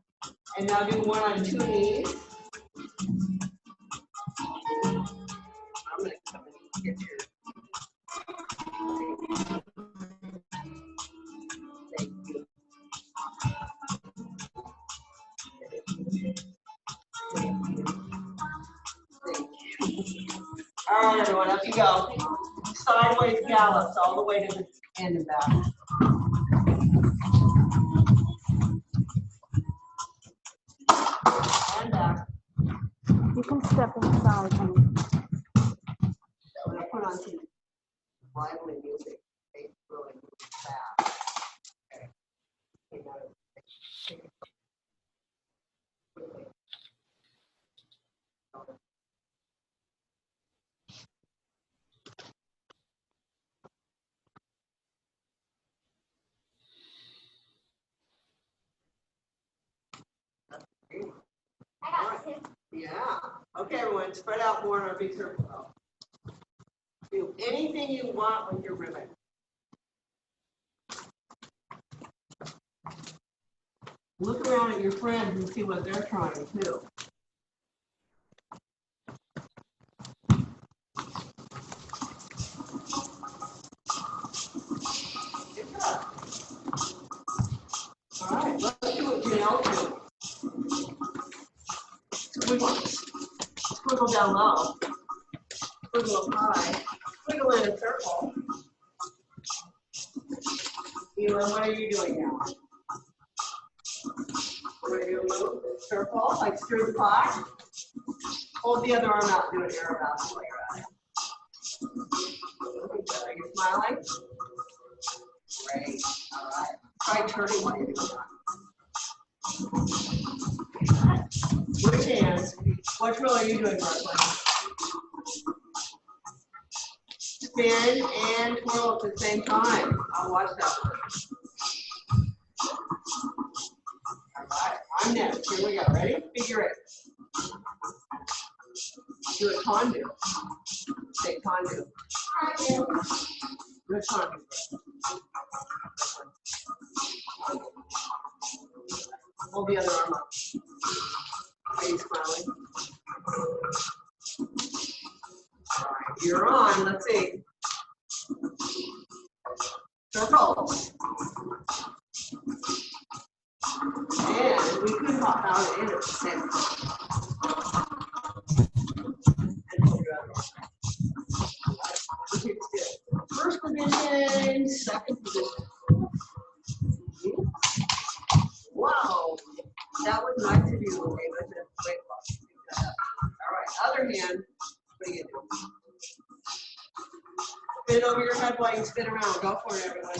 And now do one on 2 knees. I'm going to come and get your. Thank you. All right, everyone, up you go. Sideways gallops all the way to the end and back. And back. You can step inside. I'm going to put on some lively music. It's really fast. Okay. Yeah. Okay, everyone, spread out more in our big circle. Do anything you want with your ribbon. Look around at your friends and see what they're trying too. All right, let's do what Janelle do. Squiggle down low. Squiggle up high. Squiggle in a circle. Eli, what are you doing now? We're going to do a little circle, like stir the pot. Hold the other arm out, do an arrow bounce while you're at it. Are you smiling? Great. All right. Try turning while you're doing that. Which hands? Which roll are you doing, Brooklyn? Spin and twirl at the same time. I'll watch that one. All right, I'm next. Here we go. Ready? Figure eight. Do a condu. Say condu. Good condu. Hold the other arm up. Are you smiling? All right, you're on. Let's see. Circle. And we could hop out and in at the same time. And hold your other arm. Okay, good. First position, second position. Wow, that was nice of you, David. Great luck. All right, other hand, what are you doing? Spin over your head while you spin around. Go for it, everyone.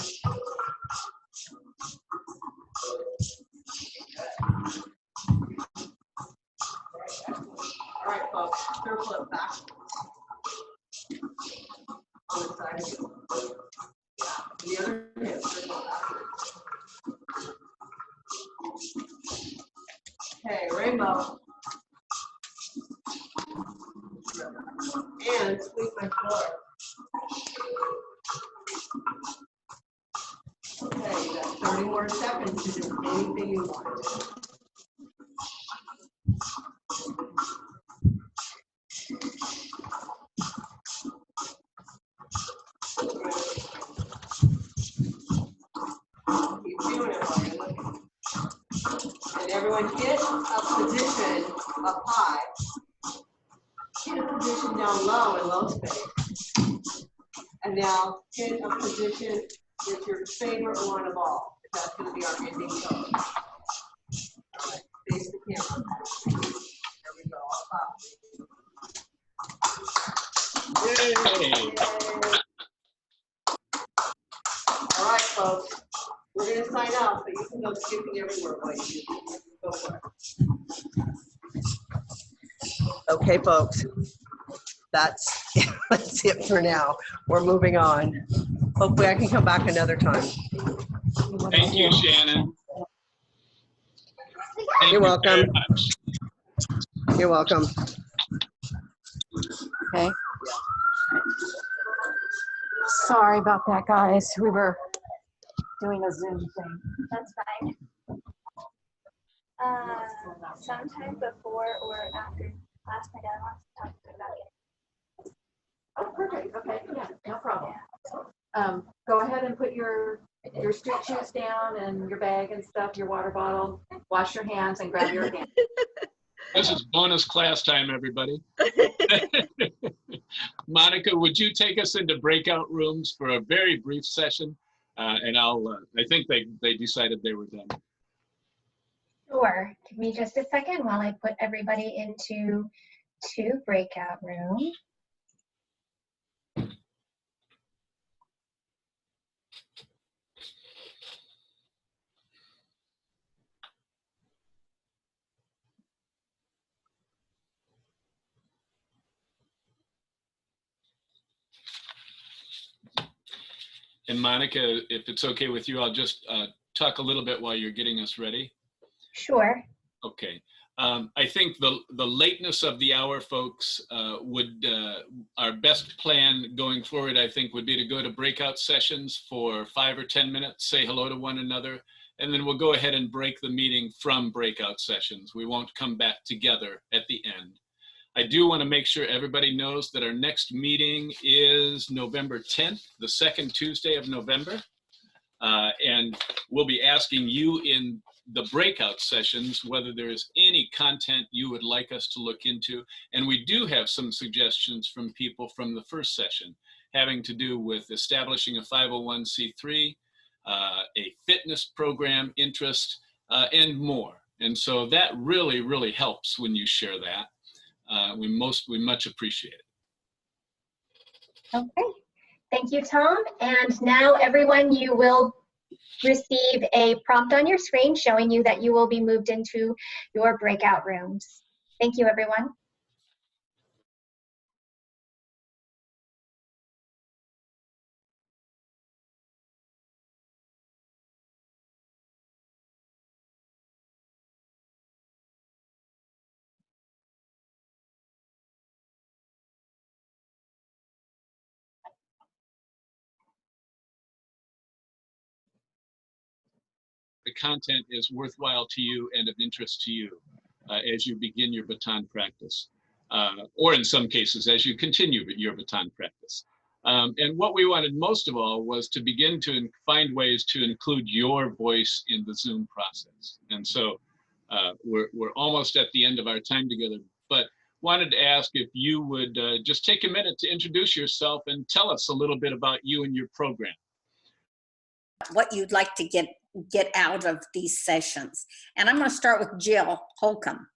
All right, folks, circle it back on the side of you. The other hand, circle it backwards. Okay, rainbow. And sweep my floor. Okay, you got 30 more seconds to do anything you want. Keep doing it while you're looking. And everyone get a position up high. Get a position down low in low space. And now get a position with your favorite one of all. That's going to be our ending pose. All right, face the camera. There we go. I'll Yay! All right, folks. We're going to sign out, but you can go skipping everywhere while you do. Go for it. Okay, folks. that's it for now. We're moving on. Hopefully I can come back another time. Thank you, Shannon. Thank You're you welcome. very much. You're welcome. Okay. Sorry about that, guys. We were doing a Zoom thing. That's fine. Sometime before or after class, my dad wants to talk to me about it. Oh, perfect. Okay, yeah, no problem. Go ahead and put your street shoes down and your bag and stuff, your water bottle. Wash your hands and grab your hand. This is bonus class time, everybody. Monica, would you take us into breakout rooms for a very brief session? And I think they decided they were done. Sure. Give me just a second while I put everybody into 2 breakout rooms. And Monica, if it's okay with you, I'll just talk a little bit while you're getting us ready. Sure. Okay. I think the lateness of the hour, folks, our best plan going forward, I think, would be to go to breakout sessions for 5 or 10 minutes, say hello to one another, and then we'll go ahead and break the meeting from breakout sessions. We won't come back together at the end. I do want to make sure everybody knows that our next meeting is November 10th, the second Tuesday of November. And we'll be asking you in the breakout sessions whether there is any content you would like us to look into. And we do have some suggestions from people from the first session having to do with establishing a 501c3, a fitness program interest, and more. And so that really, really helps when you share that. We much appreciate it. Okay. Thank you, Tom. And now, everyone, you will receive a prompt on your screen showing you that you will be moved into your breakout rooms. Thank you, everyone. The content is worthwhile to you and of interest to you as you begin your baton practice, or in some cases, as you continue your baton practice. And what we wanted most of all was to begin to find ways to include your voice in the Zoom process. And so we're almost at the end of our time together, but wanted to ask if you would just take a minute to introduce yourself and tell us a little bit about you and your program. What you'd like to get out of these sessions. And I'm going to start with Jill Holcomb.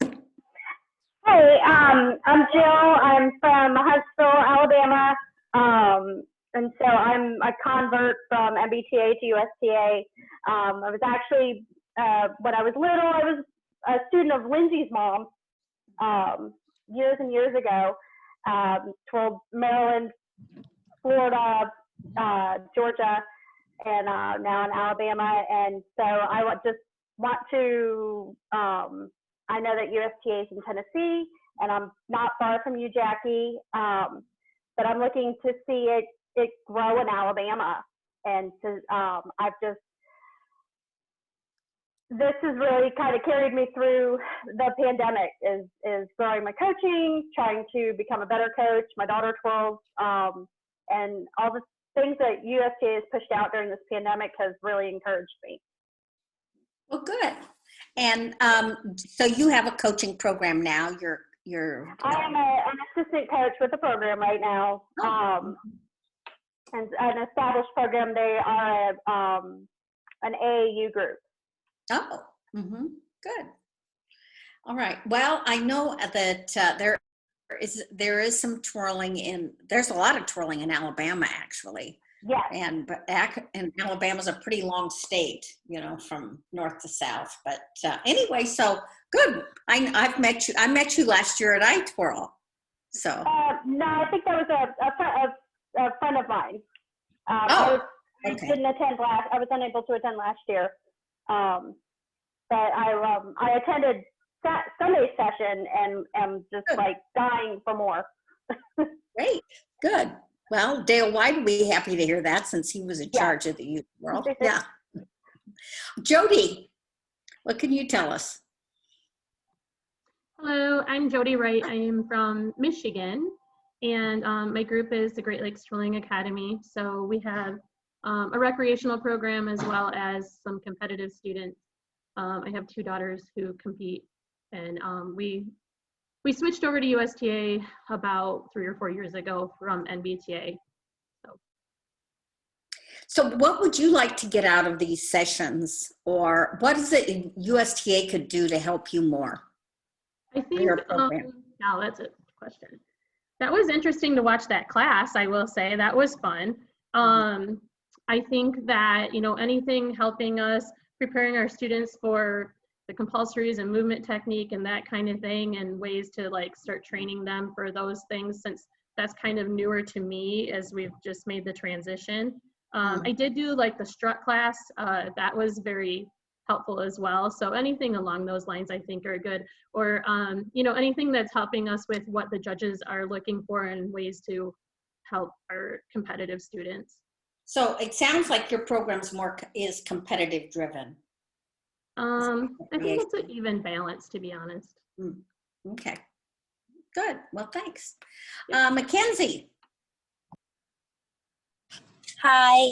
Hey, I'm Jill. I'm from Huntsville, Alabama. And so I'm a convert from MBTA to USTA. I was actually, when I was little, I was a student of Lindsey's mom years and years ago. Toured Maryland, Florida, Georgia, and now in Alabama. And so I just want to, I know that USTA is in Tennessee, and I'm not far from you, Jackie, but I'm looking to see it grow in Alabama. And to, this has really kind of carried me through the pandemic, is growing my coaching, trying to become a better coach. My daughter 12, and all the things that USTA has pushed out during this pandemic has really encouraged me. Well, good. And so you have a coaching program now. I'm an assistant coach with the program right now. And an established program. They are an AAU group. Oh, good. All right. Well, I know that there is some twirling there's a lot of twirling in Alabama, actually. Yes. And Alabama's a pretty long state, you know, from north to south. But anyway, so good. I've met you. I met you last year at iTwirl. So. No, I think that was a friend of mine. Okay. Didn't attend I was unable to attend last year. But I attended Sunday's session and am just Good. like dying for more. Great. Good. Well, Dale White will be happy to hear that since he was in charge of the youth world. Yeah. Jody, what can you tell us? Hello, I'm Jody Wright. I am from Michigan, and my group is the Great Lakes Trolling Academy. So we have a recreational program as well as some competitive students. I have 2 daughters who compete, and we switched over to USTA about 3 or 4 years ago from NBTA. So what would you like to get out of these sessions, or what is it USTA could do to help you more? I think, now that's a question. That was interesting to watch that class, I will say. That was fun. I think that, you know, anything helping us, preparing our students for the compulsories and movement technique and that kind of thing, and ways to like start training them for those things, since that's kind of newer to me as we've just made the transition. I did do like the strut class. That was very helpful as well. So anything along those lines I think are good, or you know, anything that's helping us with what the judges are looking for and ways to help our competitive students. So it sounds like your program's is competitive driven. I think it's an even balance, to be honest. Okay, good. Well, thanks. Mackenzie. Hi,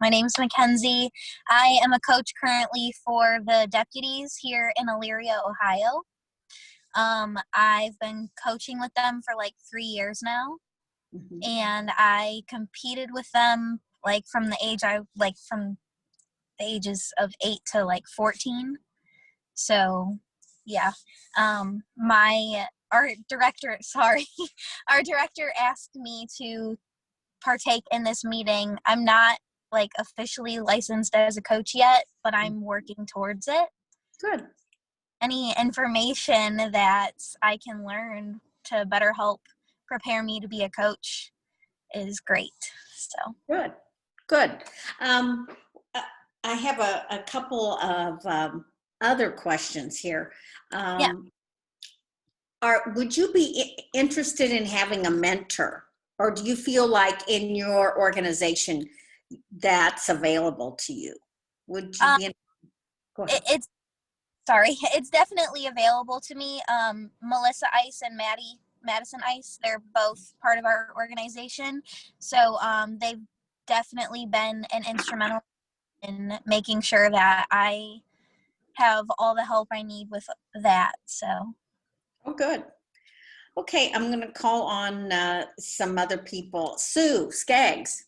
my name is Mackenzie. I am a coach currently for the deputies here in Elyria, Ohio. I've been coaching with them for like 3 years now, and I competed with them like from the ages of 8 to like 14. So yeah, our director asked me to partake in this meeting. I'm not like officially licensed as a coach yet, but I'm working towards it. Good. Any information that I can learn to better help prepare me to be a coach is great. So good. I have a couple of other questions here. Would you be interested in having a mentor, or do you feel like in your organization that's available to you? Would you be go ahead. It's definitely available to me. Melissa Ice and Madison Ice, they're both part of our organization. So they've definitely been an instrumental in making sure that I have all the help I need with that. So. Oh, good. Okay, I'm going to call on some other people. Sue Skaggs.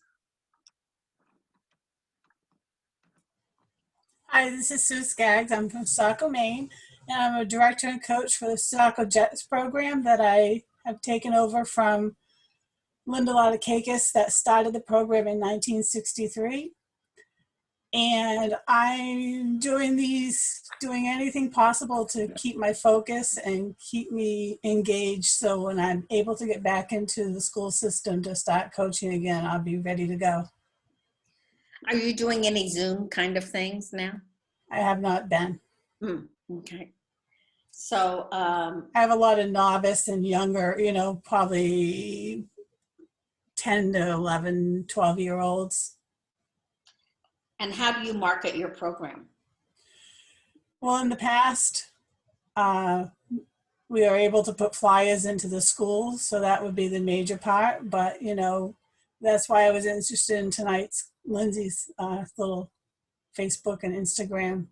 Hi, this is Sue Skaggs. I'm from Saco, Maine, and I'm a director and coach for the Saco Jets program that I have taken over from Linda Laudakakis that started the program in 1963. And I'm doing anything possible to keep my focus and keep me engaged. So when I'm able to get back into the school system to start coaching again, I'll be ready to go. Are you doing any Zoom kind of things now? I have not been. Okay. So I have a lot of novice and younger, probably 10 to 11, 12-year-olds. And how do you market your program? Well, in the past, we are able to put flyers into the schools, so that would be the major part. But, that's why I was interested in tonight's Lindsey's little Facebook and Instagram.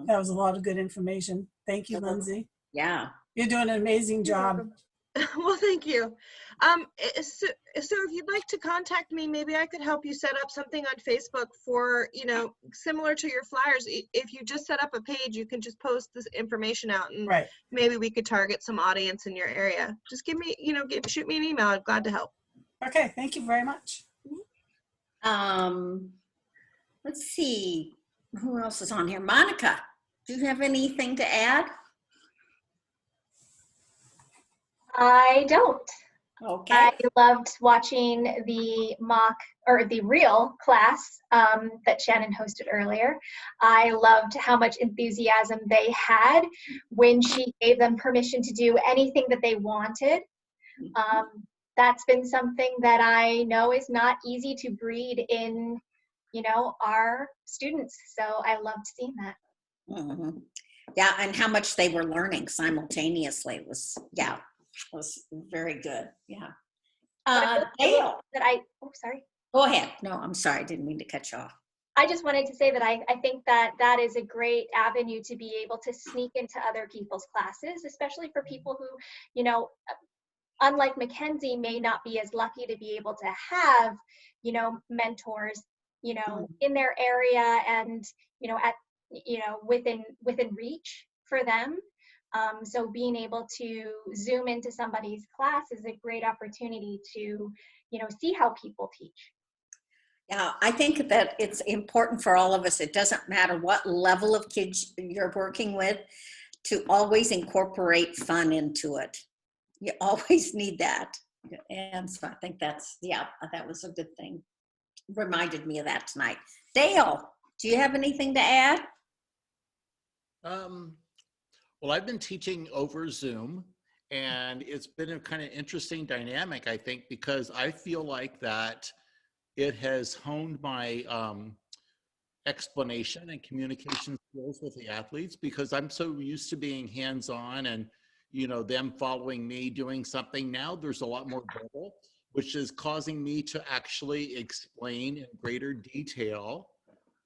That was a lot of good information. Thank you, Lindsey. Yeah. You're doing an amazing job. Well, thank you. So if you'd like to contact me, maybe I could help you set up something on Facebook for, similar to your flyers. If you just set up a page, you can just post this information out, and maybe we could target some audience in your area. Just give me, shoot me an email. I'm glad to help. Okay, thank you very much. Let's see, who else is on here? Monica, do you have anything to add? I don't. Okay. I loved watching the mock or the real class that Shannon hosted earlier. I loved how much enthusiasm they had when she gave them permission to do anything that they wanted. That's been something that I know is not easy to breed in, you know, our students. So I loved seeing that. Mm-hmm. Yeah, and how much they were learning simultaneously was, yeah, was very good. Yeah. Dale. Oh, sorry. Go ahead. No, I'm sorry. I didn't mean to cut you off. I just wanted to say that I think that that is a great avenue to be able to sneak into other people's classes, especially for people who, you know, unlike Mackenzie, may not be as lucky to be able to have, you know, mentors, you know, in their area and, you know, at, you know, within reach for them. So being able to zoom into somebody's class is a great opportunity to, you know, see how people teach. Yeah, I think that it's important for all of us. It doesn't matter what level of kids you're working with, to always incorporate fun into it. You always need that. And so I think that's, yeah, that was a good thing. Reminded me of that tonight. Dale, do you have anything to add? Well, I've been teaching over Zoom, and it's been a kind of interesting dynamic, I think, because I feel like that it has honed my explanation and communication skills with the athletes, because I'm so used to being hands-on and, you know, them following me doing something. Now there's a lot more verbal, which is causing me to actually explain in greater detail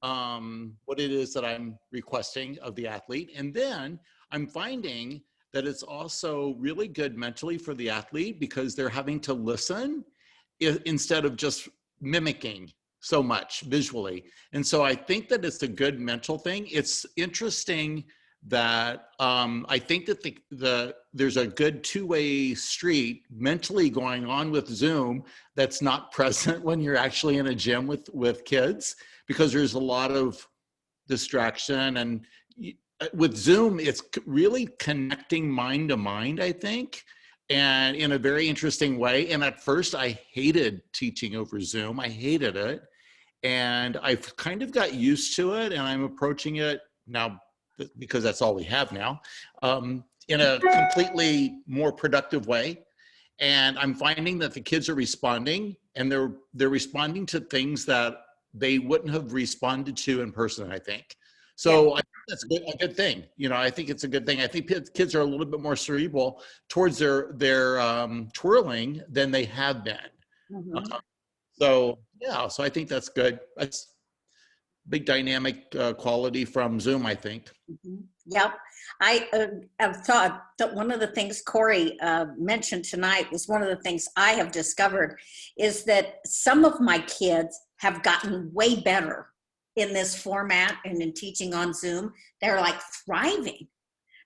what it is that I'm requesting of the athlete. And then I'm finding that it's also really good mentally for the athlete, because they're having to listen instead of just mimicking so much visually. And so I think that it's a good mental thing. It's interesting that I think that there's a good two-way street mentally going on with Zoom that's not present when you're actually in a gym with kids, because there's a lot of distraction. And with Zoom, it's really connecting mind to mind, I think, and in a very interesting way. And at first I hated teaching over Zoom. I hated it. And I've kind of got used to it, and I'm approaching it now, because that's all we have now, in a completely more productive way. And I'm finding that the kids are responding, and they're responding to things that they wouldn't have responded to in person, I think. So I think that's a good thing. You know, I think it's a good thing. I think kids are a little bit more cerebral towards their twirling than they have been. Mm-hmm. So yeah, so I think that's good. That's big dynamic quality from Zoom, I think. Mm-hmm. Yep. I've thought that one of the things Corey mentioned tonight was one of the things I have discovered is that some of my kids have gotten way better in this format and in teaching on Zoom. They're like thriving.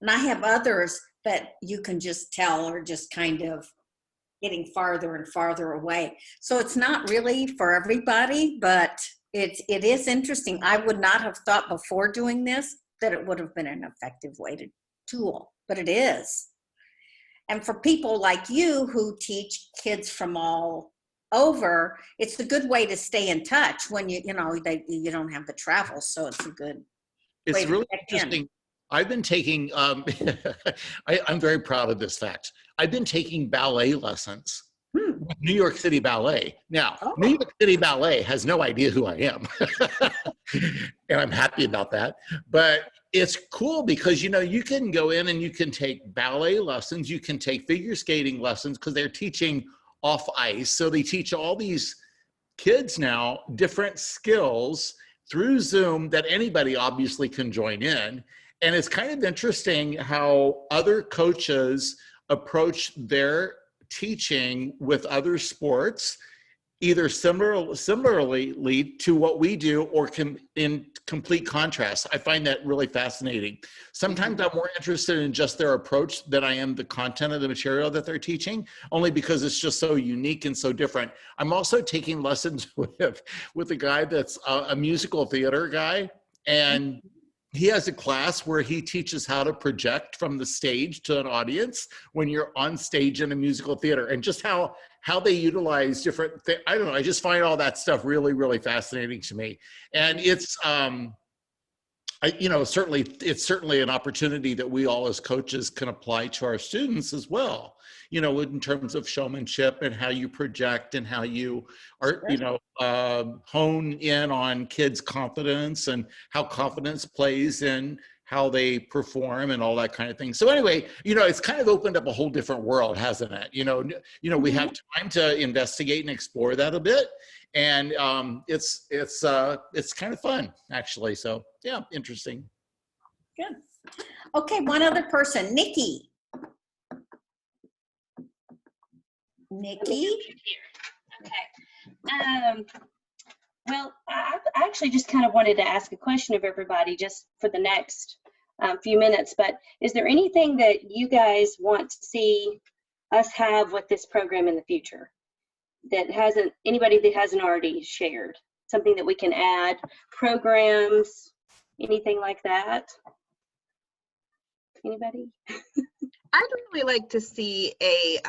And I have others that you can just tell are just kind of getting farther and farther away. So it's not really for everybody, but it is interesting. I would not have thought before doing this that it would have been an effective way to tool, but it is. And for people like you who teach kids from all over, it's a good way to stay in touch when you don't have the travel. So it's a good way It's really interesting. I've been taking, I'm very proud of this fact. I've been taking ballet lessons. New York City Ballet. Now, New York City Ballet has no idea who I am. And I'm happy about that. But it's cool because, you know, you can go in and you can take ballet lessons. You can take figure skating lessons because they're teaching off ice. So they teach all these kids now different skills through Zoom that anybody obviously can join in. And it's kind of interesting how other coaches approach their teaching with other sports either similarly to what we do or in complete contrast. I find that really fascinating. Sometimes I'm more interested in just their approach than I am the content of the material that they're teaching, only because it's just so unique and so different. I'm also taking lessons with a guy that's a musical theater guy, and he has a class where he teaches how to project from the stage to an audience when you're on stage in a musical theater, and just how they utilize different things. I don't know. I just find all that stuff really, really fascinating to me. And it's, it's certainly an opportunity that we all as coaches can apply to our students as well, in terms of showmanship and how you project and how you are, hone in on kids' confidence and how confidence plays in how they perform and all that kind of thing. So anyway, it's kind of opened up a whole different world, hasn't it? We have time to investigate and explore that a bit. And it's kind of fun, actually. So yeah, interesting. Good. Okay, one other person, Nikki. Nikki? Okay. Well, I actually just kind of wanted to ask a question of everybody just for the next few minutes, but is there anything that you guys want to see us have with this program in the future that anybody that hasn't already shared? Something that we can add, programs, anything like that? Anybody? I'd really like to see a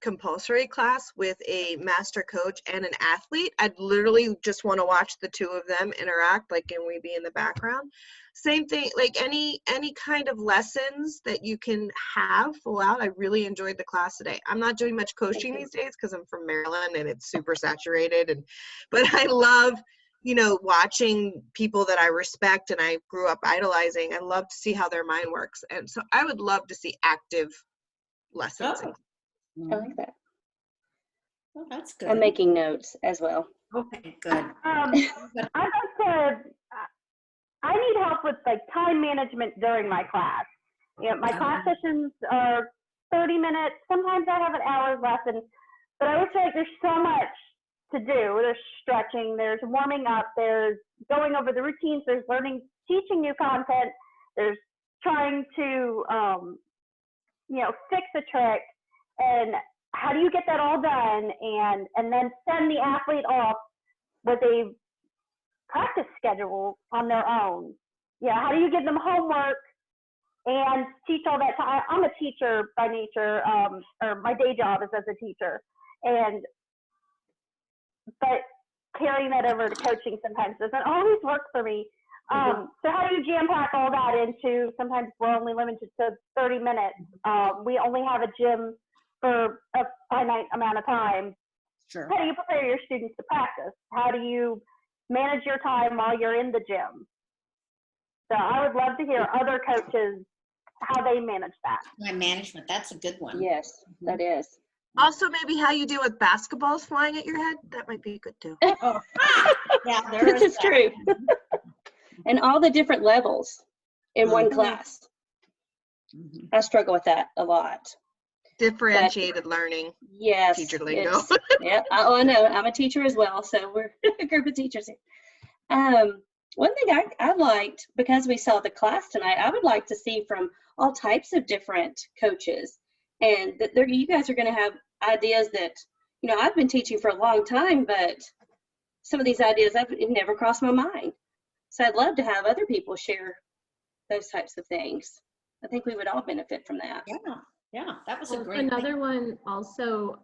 compulsory class with a master coach and an athlete. I'd literally just want to watch the two of them interact, and we be in the background. Same thing, like any kind of lessons that you can have full out. I really enjoyed the class today. I'm not doing much coaching these days because I'm from Maryland and it's super saturated. But I love, watching people that I respect and I grew up idolizing. I love to see how their mind works. And so I would love to see active lessons. Oh, I like that. Well, that's good. I'm making notes as well. Okay, good. I'd like to, I need help with time management during my class. My class sessions are 30 minutes. Sometimes I have an hour's lesson, but I always feel like there's so much to do. There's stretching, there's warming up, there's going over the routines, there's teaching new content, there's trying to, fix a trick. And how do you get that all done and then send the athlete off with a practice schedule on their own? How do you give them homework and teach all that time? I'm a teacher by nature, or my day job is as a teacher. But carrying that over to coaching sometimes doesn't always work for me. So how do you jam pack all that into, sometimes we're only limited to 30 minutes. We only have a gym for a finite amount of time. Sure. How do you prepare your students to practice? How do you manage your time while you're in the gym? So I would love to hear other coaches, how they manage that. Time management, that's a good one. Yes, that is. Also, maybe how you deal with basketballs flying at your head. That might be good too. Oh. Yeah, This is true. And all the different levels in one class. I struggle with that a lot. Differentiated learning. Yes. Teacher lingo. Yeah. I know. I'm a teacher as well, so we're a group of teachers here. One thing I liked, because we saw the class tonight, I would like to see from all types of different coaches, and that you guys are going to have ideas that, I've been teaching for a long time, but some of these ideas it never crossed my mind. So I'd love to have other people share those types of things. I think we would all benefit from that. Yeah, that was a great Another thing. one also,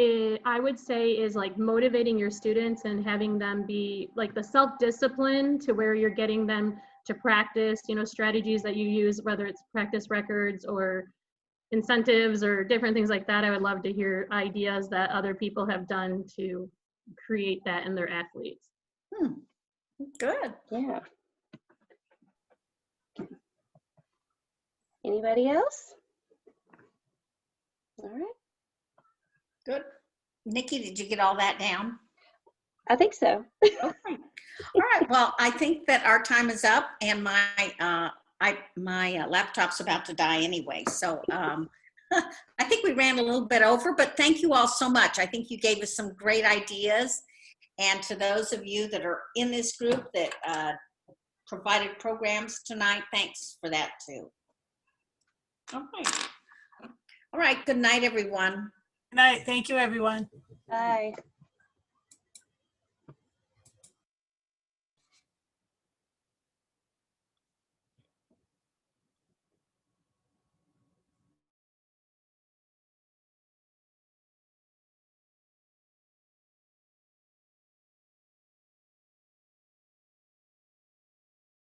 I would say, is motivating your students and having them be the self-discipline to where you're getting them to practice, strategies that you use, whether it's practice records or incentives or different things like that. I would love to hear ideas that other people have done to create that in their athletes. Good. Yeah. Anybody else? All right. Good. Nikki, did you get all that down? I think so. Okay. All right. Well, I think that our time is up, and my laptop's about to die anyway. So I think we ran a little bit over, but thank you all so much. I think you gave us some great ideas. And to those of you that are in this group that provided programs tonight, thanks for that too. All right. All right. Good night, everyone. Good night. Thank you, everyone. Bye.